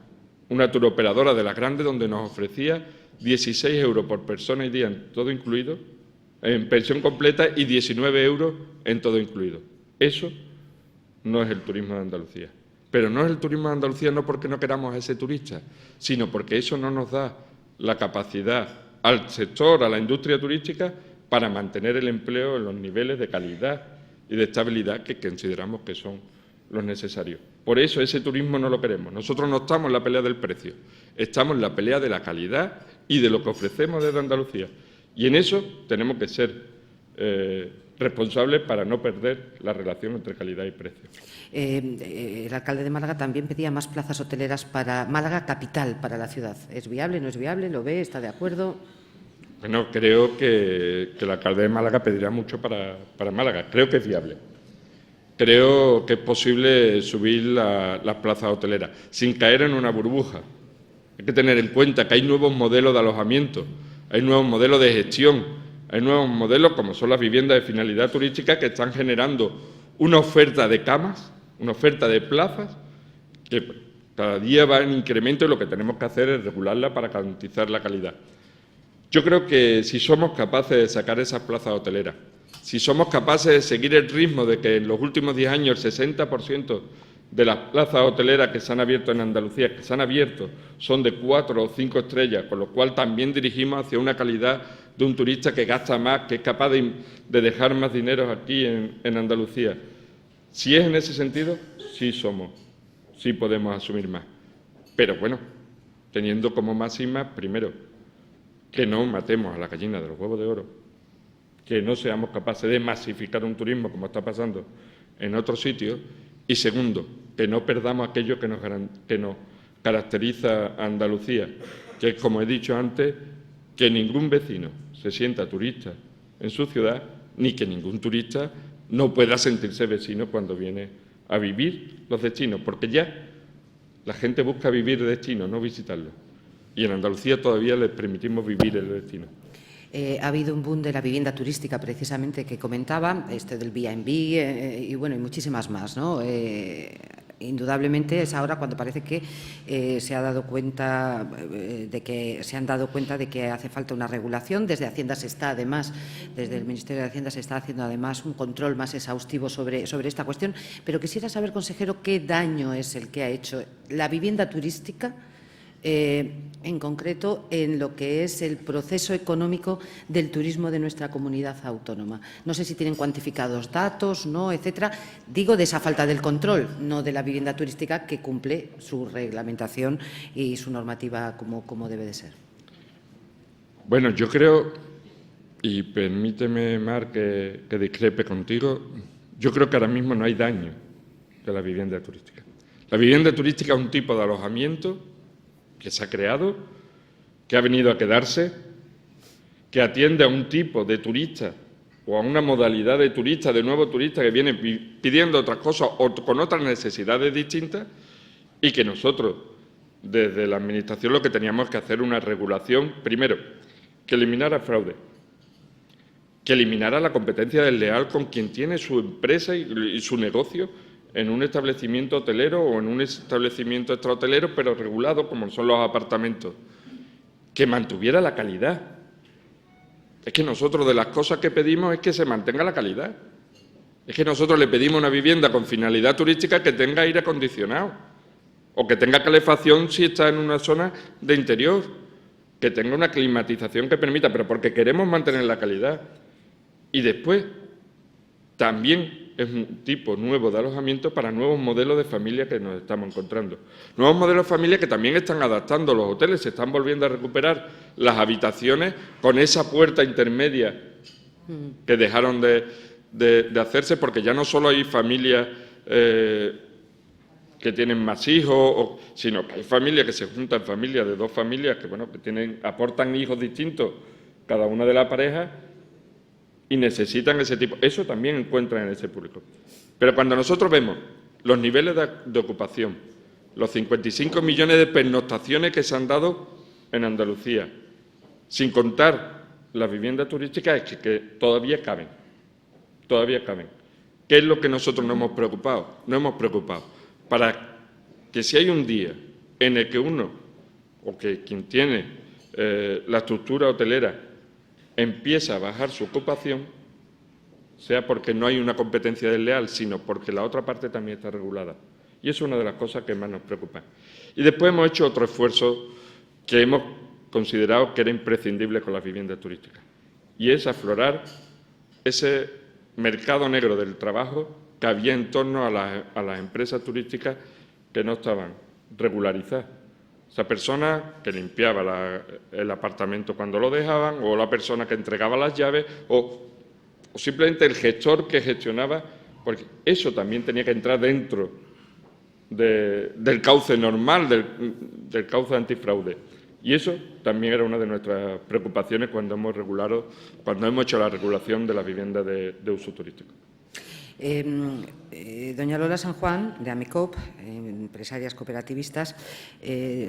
C: turoperadora de las grandes donde nos ofrecía 16 euros por persona y día en todo incluido, en pensión completa, y 19 euros en todo incluido. Eso no es el turismo de Andalucía. Pero no es el turismo de Andalucía no porque no queramos a ese turista, sino porque eso no nos da la capacidad al sector, a la industria turística, para mantener el empleo en los niveles de calidad y de estabilidad que consideramos que son los necesarios. Por eso ese turismo no lo queremos. Nosotros no estamos en la pelea del precio, estamos en la pelea de la calidad y de lo que ofrecemos desde Andalucía. Y en eso tenemos que ser responsables para no perder la relación entre calidad y precio.
A: El alcalde de Málaga también pedía más plazas hoteleras para Málaga capital, para la ciudad. ¿Es viable, no es viable? ¿Lo ve? ¿Está de acuerdo?
C: Bueno, creo que el alcalde de Málaga pedirá mucho para Málaga. Creo que es viable. Creo que es posible subir las plazas hoteleras sin caer en una burbuja. Hay que tener en cuenta que hay nuevos modelos de alojamiento, hay nuevos modelos de gestión, hay nuevos modelos como son las viviendas de finalidad turística que están generando una oferta de camas, una oferta de plazas que cada día va en incremento y lo que tenemos que hacer es regularla para garantizar la calidad. Yo creo que si somos capaces de sacar esas plazas hoteleras, si somos capaces de seguir el ritmo de que en los últimos 10 años el 60% de las plazas hoteleras que se han abierto en Andalucía, que se han abierto, son de 4 o 5 estrellas, con lo cual también dirigimos hacia una calidad de un turista que gasta más, que es capaz de dejar más dinero aquí en Andalucía. Si es en ese sentido, sí podemos asumir más. Pero bueno, teniendo como máxima, primero, que no matemos a la gallina de los huevos de oro, que no seamos capaces de masificar un turismo como está pasando en otros sitios, y segundo, que no perdamos aquello que nos caracteriza a Andalucía, que es, como he dicho antes, que ningún vecino se sienta turista en su ciudad, ni que ningún turista no pueda sentirse vecino cuando viene a vivir los destinos, porque ya la gente busca vivir destino, no visitarlo. Y en Andalucía todavía les permitimos vivir el destino.
A: Ha habido un boom de la vivienda turística, precisamente, que comentaba, del B&B y muchísimas más, ¿no? Indudablemente es ahora cuando parece que se han dado cuenta de que hace falta una regulación. Desde Hacienda se está, además, desde el Ministerio de Hacienda se está haciendo, además, un control más exhaustivo sobre esta cuestión. Pero quisiera saber, consejero, qué daño es el que ha hecho la vivienda turística, en concreto en lo que es el proceso económico del turismo de nuestra comunidad autónoma. No sé si tienen cuantificados datos, no, etcétera. Digo de esa falta del control, no de la vivienda turística que cumple su reglamentación y su normativa como debe de ser.
C: Bueno, yo creo, y permíteme, Mar, que discrepe contigo, yo creo que ahora mismo no hay daño de la vivienda turística. La vivienda turística es un tipo de alojamiento que se ha creado, que ha venido a quedarse, que atiende a un tipo de turista o a una modalidad de turista, de nuevo turista que viene pidiendo otras cosas o con otras necesidades distintas, y que nosotros, desde la Administración, lo que teníamos que hacer una regulación, primero, que eliminara fraude, que eliminara la competencia desleal con quien tiene su empresa y su negocio en un establecimiento hotelero o en un establecimiento extrahotelero, pero regulado como son los apartamentos, que mantuviera la calidad. Es que nosotros de las cosas que pedimos es que se mantenga la calidad. Es que nosotros le pedimos una vivienda con finalidad turística que tenga aire acondicionado o que tenga calefacción si está en una zona de interior, que tenga una climatización que permita, pero porque queremos mantener la calidad. Y después, también es un tipo nuevo de alojamiento para nuevos modelos de familia que nos estamos encontrando. Nuevos modelos de familia que también están adaptando los hoteles, se están volviendo a recuperar las habitaciones con esa puerta intermedia que dejaron de hacerse, porque ya no solo hay familias que tienen más hijos, sino que hay familias que se juntan, familias de dos familias que, bueno, que aportan hijos distintos cada una de las parejas y necesitan ese tipo. Eso también encuentran en ese público. Pero cuando nosotros vemos los niveles de ocupación, los 55 millones de pernoctaciones que se han dado en Andalucía, sin contar las viviendas turísticas, es que todavía caben. Todavía caben. ¿Qué es lo que nosotros nos hemos preocupado? Nos hemos preocupado para que si hay un día en el que uno, o que quien tiene la estructura hotelera, empieza a bajar su ocupación, sea porque no hay una competencia desleal, sino porque la otra parte también está regulada. Y eso es una de las cosas que más nos preocupa. Y después hemos hecho otro esfuerzo que hemos considerado que era imprescindible con las viviendas turísticas, y es aflorar ese mercado negro del trabajo que había en torno a las empresas turísticas que no estaban regularizadas. Esa persona que limpiaba el apartamento cuando lo dejaban, o la persona que entregaba las llaves, o simplemente el gestor que gestionaba, porque eso también tenía que entrar dentro del cauce normal, del cauce antifraude. Y eso también era una de nuestras preocupaciones cuando hemos hecho la regulación de las viviendas de uso turístico.
A: Doña Lola San Juan, de AMICOP, empresarias cooperativistas,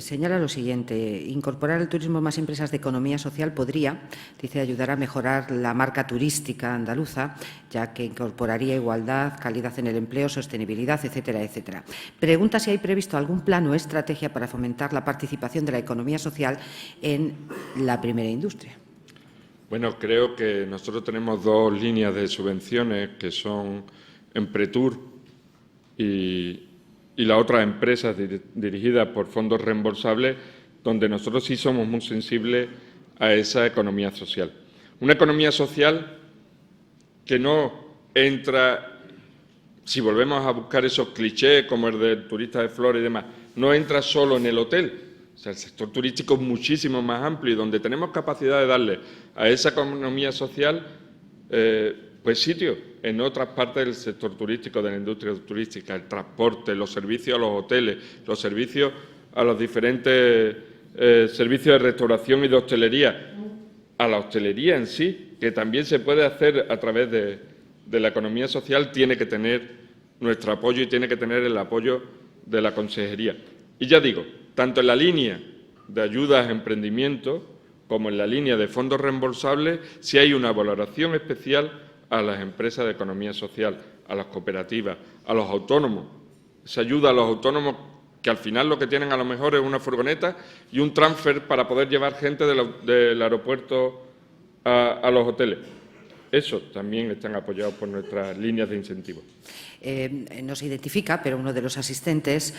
A: señala lo siguiente: incorporar el turismo más empresas de economía social podría, dice, ayudar a mejorar la marca turística andaluza, ya que incorporaría igualdad, calidad en el empleo, sostenibilidad, etcétera, etcétera. Pregunta si hay previsto algún plan o estrategia para fomentar la participación de la economía social en la primera industria.
C: Bueno, creo que nosotros tenemos dos líneas de subvenciones, que son Empretur y la otra empresa dirigida por fondos reembolsables, donde nosotros sí somos muy sensibles a esa economía social. Una economía social que no entra, si volvemos a buscar esos clichés como el del turista de flores y demás, no entra solo en el hotel. O sea, el sector turístico es muchísimo más amplio, y donde tenemos capacidad de darle a esa economía social pues sitio en otras partes del sector turístico, de la industria turística, el transporte, los servicios a los hoteles, los servicios a los diferentes servicios de restauración y de hostelería, a la hostelería en sí, que también se puede hacer a través de la economía social, tiene que tener nuestro apoyo y tiene que tener el apoyo de la Consejería. Y ya digo, tanto en la línea de ayudas a emprendimiento como en la línea de fondos reembolsables, si hay una valoración especial a las empresas de economía social, a las cooperativas, a los autónomos. Se ayuda a los autónomos que al final lo que tienen a lo mejor es una furgoneta y un transfer para poder llevar gente del aeropuerto a los hoteles. Eso también están apoyados por nuestras líneas de incentivos.
A: No se identifica, pero uno de los asistentes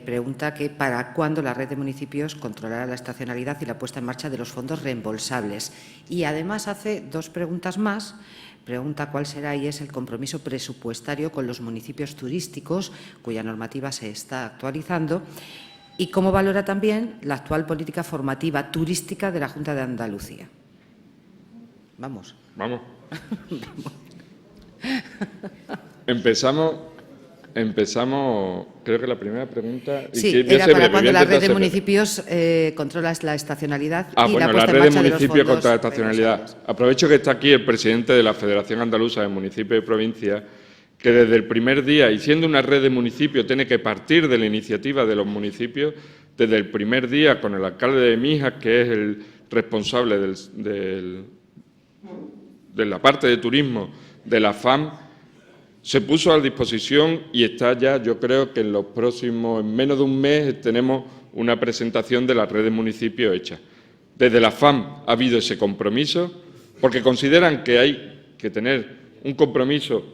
A: pregunta que para cuándo la red de municipios controlará la estacionalidad y la puesta en marcha de los fondos reembolsables. Y además hace dos preguntas más. Pregunta cuál será y es el compromiso presupuestario con los municipios turísticos, cuya normativa se está actualizando, y cómo valora también la actual política formativa turística de la Junta de Andalucía. Vamos.
C: Vamos. Empezamos, creo que la primera pregunta.
A: Sí, era para cuando la red de municipios controla la estacionalidad y la puesta en marcha de los fondos.
C: la red de municipios contra la estacionalidad. Aprovecho que está aquí el presidente de la Federación Andaluza de Municipios y Provincias, que desde el primer día, y siendo una red de municipios, tiene que partir de la iniciativa de los municipios, desde el primer día con el alcalde de Mijas, que es el responsable de la parte de turismo de la FAM, se puso a disposición y está ya, yo creo que en menos de un mes, tenemos una presentación de la red de municipios hecha. Desde la FAM ha habido ese compromiso, porque consideran que hay que tener un compromiso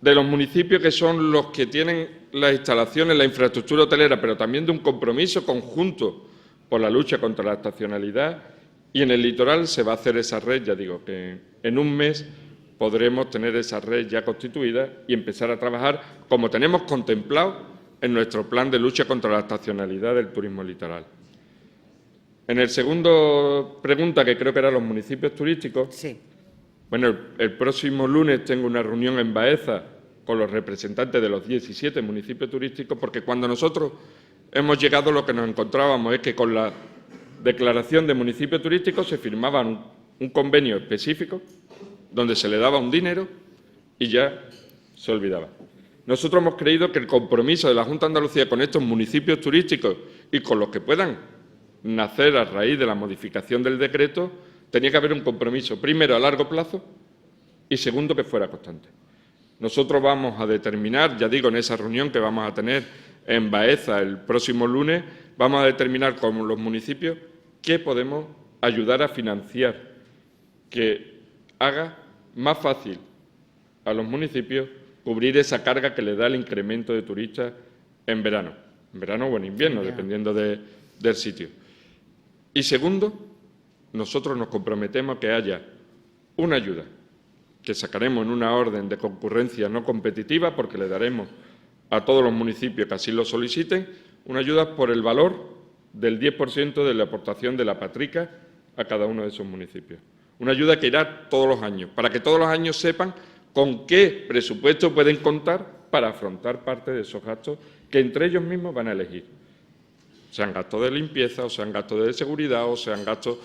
C: de los municipios, que son los que tienen las instalaciones, la infraestructura hotelera, pero también de un compromiso conjunto por la lucha contra la estacionalidad. Y en el litoral se va a hacer esa red, ya digo, que en un mes podremos tener esa red ya constituida y empezar a trabajar como tenemos contemplado en nuestro plan de lucha contra la estacionalidad del turismo litoral. En el segundo pregunta, que creo que eran los municipios turísticos,
A: sí.
C: Bueno, el próximo lunes tengo una reunión en Baeza con los representantes de los 17 municipios turísticos, porque cuando nosotros hemos llegado lo que nos encontrábamos es que con la declaración de municipio turístico se firmaba un convenio específico donde se le daba un dinero y ya se olvidaba. Nosotros hemos creído que el compromiso de la Junta de Andalucía con estos municipios turísticos y con los que puedan nacer a raíz de la modificación del decreto, tenía que haber un compromiso, primero a largo plazo y segundo que fuera constante. Nosotros vamos a determinar, ya digo, en esa reunión que vamos a tener en Baeza el próximo lunes, vamos a determinar con los municipios qué podemos ayudar a financiar, que haga más fácil a los municipios cubrir esa carga que le da el incremento de turistas en verano o en invierno, dependiendo del sitio. Y segundo, nosotros nos comprometemos a que haya una ayuda que sacaremos en una orden de concurrencia no competitiva, porque le daremos a todos los municipios que así lo soliciten, una ayuda por el valor del 10% de la aportación de la patrica a cada uno de esos municipios. Una ayuda que irá todos los años, para que todos los años sepan con qué presupuesto pueden contar para afrontar parte de esos gastos que entre ellos mismos van a elegir. Sean gastos de limpieza, o sean gastos de seguridad, o sean gastos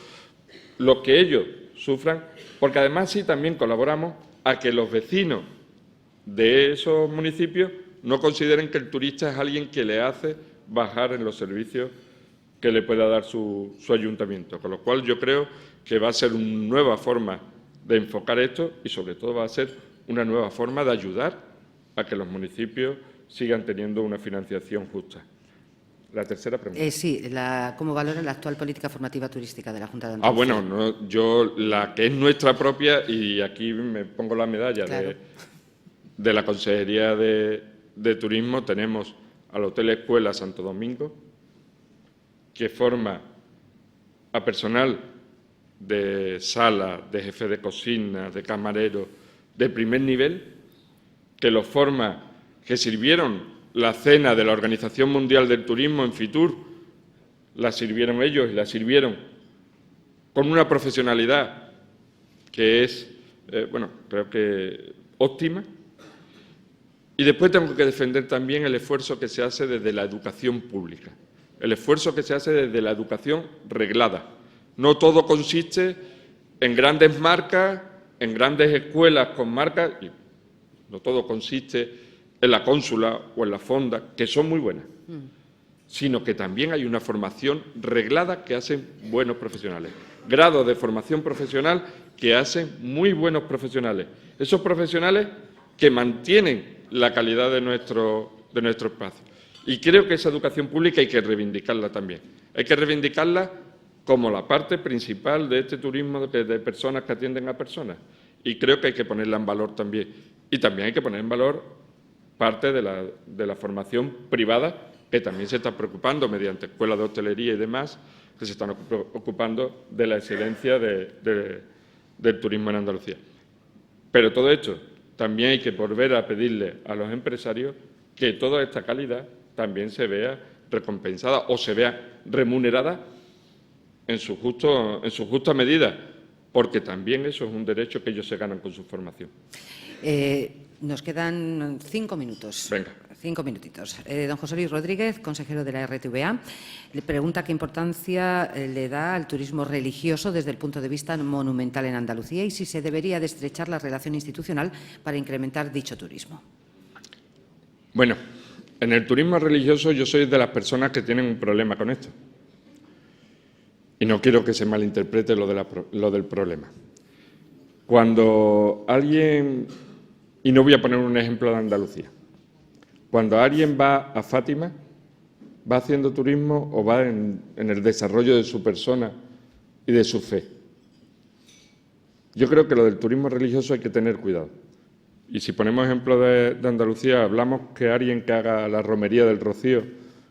C: los que ellos sufran, porque además sí también colaboramos a que los vecinos de esos municipios no consideren que el turista es alguien que le hace bajar en los servicios que le pueda dar su ayuntamiento. Con lo cual yo creo que va a ser una nueva forma de enfocar esto y sobre todo va a ser una nueva forma de ayudar a que los municipios sigan teniendo una financiación justa. La tercera pregunta.
A: Sí, ¿cómo valora la actual política formativa turística de la Junta de Andalucía?
C: Bueno, yo la que es nuestra propia, y aquí me pongo la medalla claro. de la Consejería de Turismo, tenemos al Hotel Escuela Santo Domingo, que forma a personal de sala, de jefe de cocina, de camarero, de primer nivel, que los forma, que sirvieron la cena de la Organización Mundial del Turismo en Fitur, la sirvieron ellos y la sirvieron con una profesionalidad que es, creo que óptima. Y después tengo que defender también el esfuerzo que se hace desde la educación pública, el esfuerzo que se hace desde la educación reglada. No todo consiste en grandes marcas, en grandes escuelas con marcas, y no todo consiste en la Cónsula o en la Fonda, que son muy buenas, sino que también hay una formación reglada que hacen buenos profesionales, grados de formación profesional que hacen muy buenos profesionales, esos profesionales que mantienen la calidad de nuestro espacio. Y creo que esa educación pública hay que reivindicarla también. Hay que reivindicarla como la parte principal de este turismo de personas que atienden a personas. Y creo que hay que ponerla en valor también. Y también hay que poner en valor parte de la formación privada, que también se está preocupando mediante escuelas de hostelería y demás, que se están ocupando de la excelencia del turismo en Andalucía. Pero todo esto también hay que volver a pedirle a los empresarios que toda esta calidad también se vea recompensada o se vea remunerada en su justa medida, porque también eso es un derecho que ellos se ganan con su formación.
A: Nos quedan 5 minutos.
C: Venga.
A: 5 minutitos. Don José Luis Rodríguez, consejero de la RTVA, le pregunta qué importancia le da al turismo religioso desde el punto de vista monumental en Andalucía y si se debería de estrechar la relación institucional para incrementar dicho turismo.
C: Bueno, en el turismo religioso yo soy de las personas que tienen un problema con esto. Y no quiero que se malinterprete lo del problema. Cuando alguien, y no voy a poner un ejemplo de Andalucía, cuando alguien va a Fátima, va haciendo turismo o va en el desarrollo de su persona y de su fe. Yo creo que lo del turismo religioso hay que tener cuidado. Y si ponemos ejemplo de Andalucía, hablamos que alguien que haga la romería del Rocío,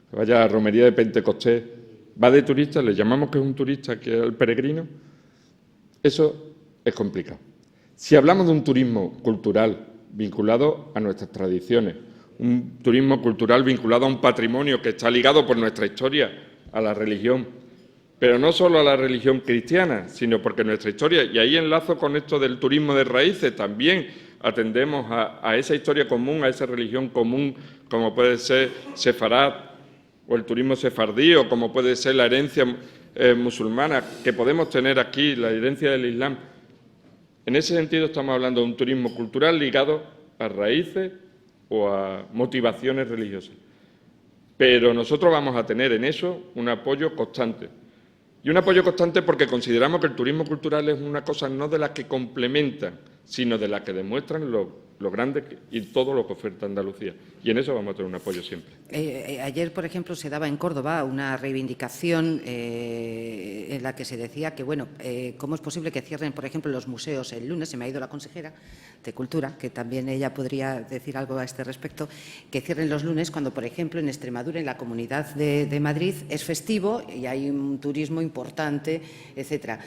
C: que vaya a la romería de Pentecostés, va de turista, le llamamos que es un turista, que es el peregrino, eso es complicado. Si hablamos de un turismo cultural vinculado a nuestras tradiciones, un turismo cultural vinculado a un patrimonio que está ligado por nuestra historia a la religión, pero no solo a la religión cristiana, sino porque nuestra historia, y ahí enlazo con esto del turismo de raíces, también atendemos a esa historia común, a esa religión común, como puede ser sefarad o el turismo sefardí, o como puede ser la herencia musulmana que podemos tener aquí, la herencia del Islam. En ese sentido estamos hablando de un turismo cultural ligado a raíces o a motivaciones religiosas. Pero nosotros vamos a tener en eso un apoyo constante. Y un apoyo constante porque consideramos que el turismo cultural es una cosa no de las que complementan, sino de las que demuestran lo grande y todo lo que oferta Andalucía. Y en eso vamos a tener un apoyo siempre.
A: Ayer, por ejemplo, se daba en Córdoba una reivindicación en la que se decía que, bueno, ¿cómo es posible que cierren, por ejemplo, los museos el lunes? Se me ha ido la consejera de Cultura, que también ella podría decir algo a este respecto, que cierren los lunes cuando, por ejemplo, en Extremadura, en la Comunidad de Madrid, es festivo y hay un turismo importante, etcétera.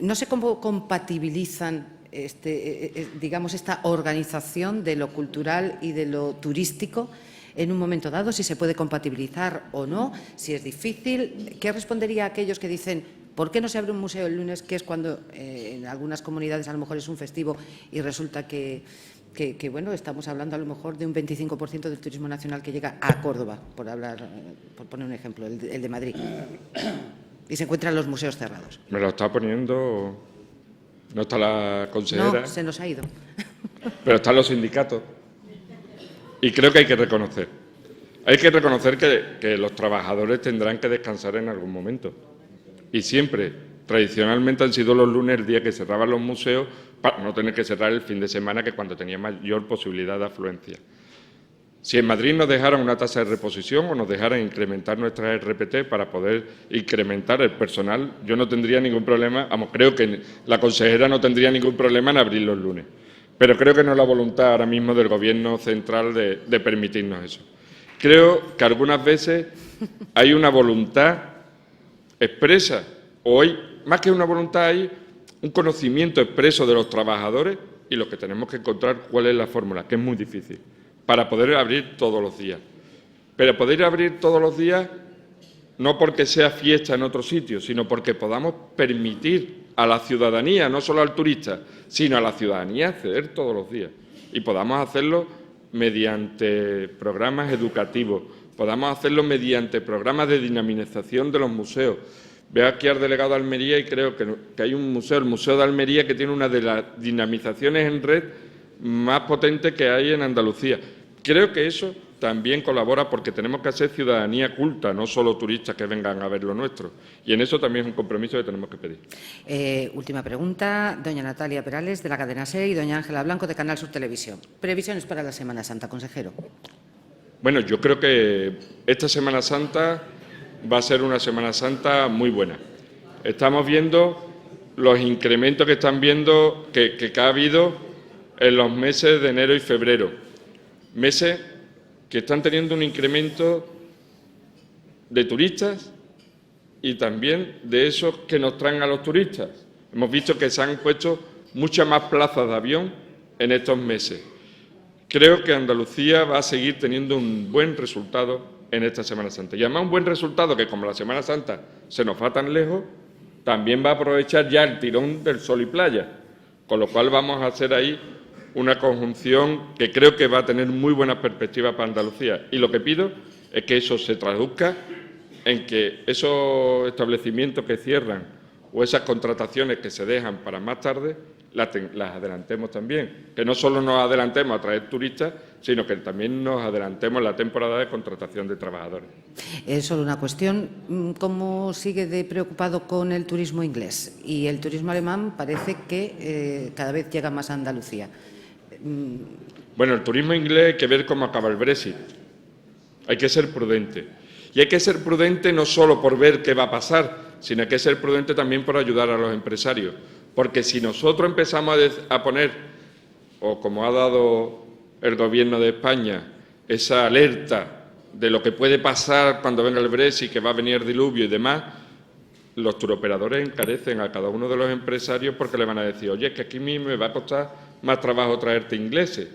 A: No sé cómo compatibilizan digamos, esta organización de lo cultural y de lo turístico en un momento dado, si se puede compatibilizar o no, si es difícil. ¿Qué respondería a aquellos que dicen ¿por qué no se abre un museo el lunes, que es cuando en algunas comunidades a lo mejor es un festivo y resulta que bueno, estamos hablando a lo mejor de un 25% del turismo nacional que llega a Córdoba, por poner un ejemplo, el de Madrid, y se encuentran los museos cerrados?
C: Me lo está poniendo... No está la consejera.
A: No, se nos ha ido.
C: Pero están los sindicatos. Y creo que hay que reconocer. Hay que reconocer que los trabajadores tendrán que descansar en algún momento. Y siempre, tradicionalmente, han sido los lunes el día que cerraban los museos para no tener que cerrar el fin de semana, que es cuando tenía mayor posibilidad de afluencia. Si en Madrid nos dejaran una tasa de reposición o nos dejaran incrementar nuestras RPT para poder incrementar el personal, yo no tendría ningún problema, creo que la consejera no tendría ningún problema en abrir los lunes. Pero creo que no es la voluntad ahora mismo del Gobierno central de permitirnos eso. Creo que algunas veces hay una voluntad expresa, o hay, más que una voluntad, hay un conocimiento expreso de los trabajadores y lo que tenemos que encontrar cuál es la fórmula, que es muy difícil, para poder abrir todos los días. Pero poder abrir todos los días no porque sea fiesta en otro sitio, sino porque podamos permitir a la ciudadanía, no solo al turista, sino a la ciudadanía acceder todos los días. Y podamos hacerlo mediante programas educativos, podamos hacerlo mediante programas de dinamización de los museos. Veo aquí al delegado de Almería y creo que hay un museo, el Museo de Almería, que tiene una de las dinamizaciones en red más potentes que hay en Andalucía. Creo que eso también colabora porque tenemos que hacer ciudadanía culta, no solo turistas que vengan a ver lo nuestro. Y en eso también es un compromiso que tenemos que pedir.
A: Última pregunta, doña Natalia Perales, de la cadena SER, y doña Ángela Blanco, de Canal Sur Televisión. Previsiones para la Semana Santa, consejero.
C: Bueno, yo creo que esta Semana Santa va a ser una Semana Santa muy buena. Estamos viendo los incrementos que están viendo que ha habido en los meses de enero y febrero. Meses que están teniendo un incremento de turistas y también de esos que nos traen a los turistas. Hemos visto que se han puesto muchas más plazas de avión en estos meses. Creo que Andalucía va a seguir teniendo un buen resultado en esta Semana Santa. Y además un buen resultado que, como la Semana Santa se nos va tan lejos, también va a aprovechar ya el tirón del sol y playa, con lo cual vamos a hacer ahí una conjunción que creo que va a tener muy buenas perspectivas para Andalucía. Y lo que pido es que eso se traduzca en que esos establecimientos que cierran o esas contrataciones que se dejan para más tarde las adelantemos también. Que no solo nos adelantemos a traer turistas, sino que también nos adelantemos en la temporada de contratación de trabajadores.
A: Solo una cuestión. ¿Cómo sigue de preocupado con el turismo inglés? Y el turismo alemán parece que cada vez llega más a Andalucía.
C: Bueno, el turismo inglés hay que ver cómo acaba el Brexit. Hay que ser prudente. Y hay que ser prudente no solo por ver qué va a pasar, sino hay que ser prudente también por ayudar a los empresarios. Porque si nosotros empezamos a poner, o como ha dado el Gobierno de España, esa alerta de lo que puede pasar cuando venga el Brexit, que va a venir el diluvio y demás, los turoperadores encarecen a cada uno de los empresarios porque le van a decir, oye, es que aquí a mí me va a costar más trabajo traerte ingleses,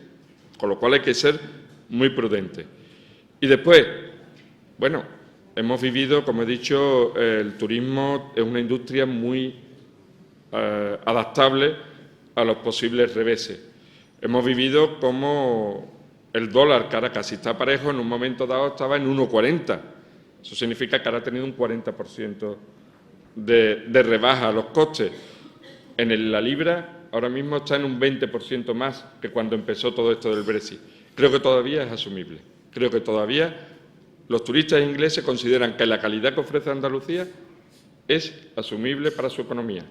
C: con lo cual hay que ser muy prudente. Y después, bueno, hemos vivido, como he dicho, el turismo es una industria muy adaptable a los posibles reveses. Hemos vivido como el dólar, que ahora casi está parejo, en un momento dado estaba en 1,40. Eso significa que ahora ha tenido un 40% de rebaja a los costes. En la libra ahora mismo está en un 20% más que cuando empezó todo esto del Brexit. Creo que todavía es asumible. Creo que todavía los turistas ingleses consideran que la calidad que ofrece Andalucía es asumible para su economía.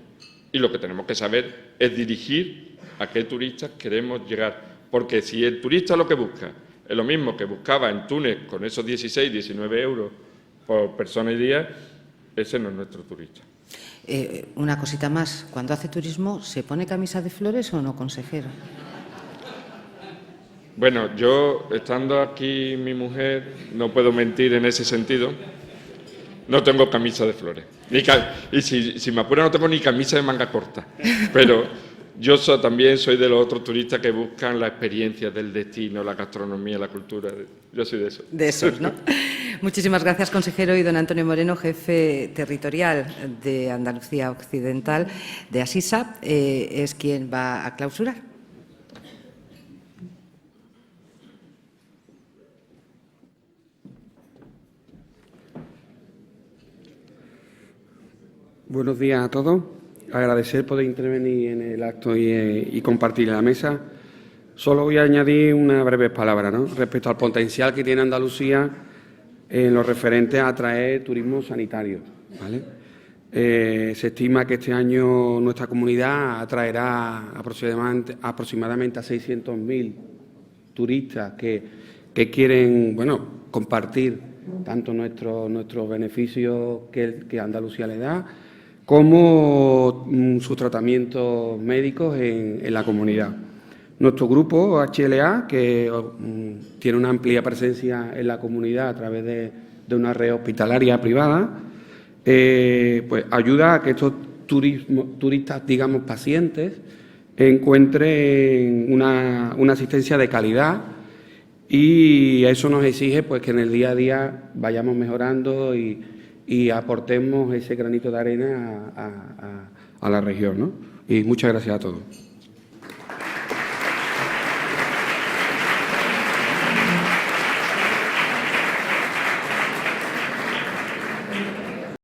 C: Y lo que tenemos que saber es dirigir a qué turistas queremos llegar. Porque si el turista lo que busca es lo mismo que buscaba en Túnez con esos 16, 19 euros por persona y día, ese no es nuestro turista.
A: Una cosita más. Cuando hace turismo, ¿se pone camisa de flores o no, consejero?
C: Bueno, yo, estando aquí mi mujer, no puedo mentir en ese sentido. No tengo camisa de flores. Y si me apura no tengo ni camisa de manga corta. Pero yo también soy de los otros turistas que buscan la experiencia del destino, la gastronomía, la cultura. Yo soy de esos.
A: De esos, ¿no? Muchísimas gracias, consejero. Y don Antonio Moreno, jefe territorial de Andalucía Occidental de Asisa, es quien va a clausurar.
D: Buenos días a todos. Agradecer poder intervenir en el acto y compartir la mesa. Solo voy a añadir unas breves palabras, ¿no?, respecto al potencial que tiene Andalucía en lo referente a atraer turismo sanitario, ¿vale? Se estima que este año nuestra comunidad atraerá aproximadamente a 600.000 turistas que quieren, compartir tanto nuestros beneficios que Andalucía le da, como sus tratamientos médicos en la comunidad. Nuestro grupo HLA, que tiene una amplia presencia en la comunidad a través de una red hospitalaria privada, pues ayuda a que estos turistas, digamos, pacientes, encuentren una asistencia de calidad, y eso nos exige pues que en el día a día vayamos mejorando y aportemos ese granito de arena a la región, ¿no? Y muchas gracias a todos.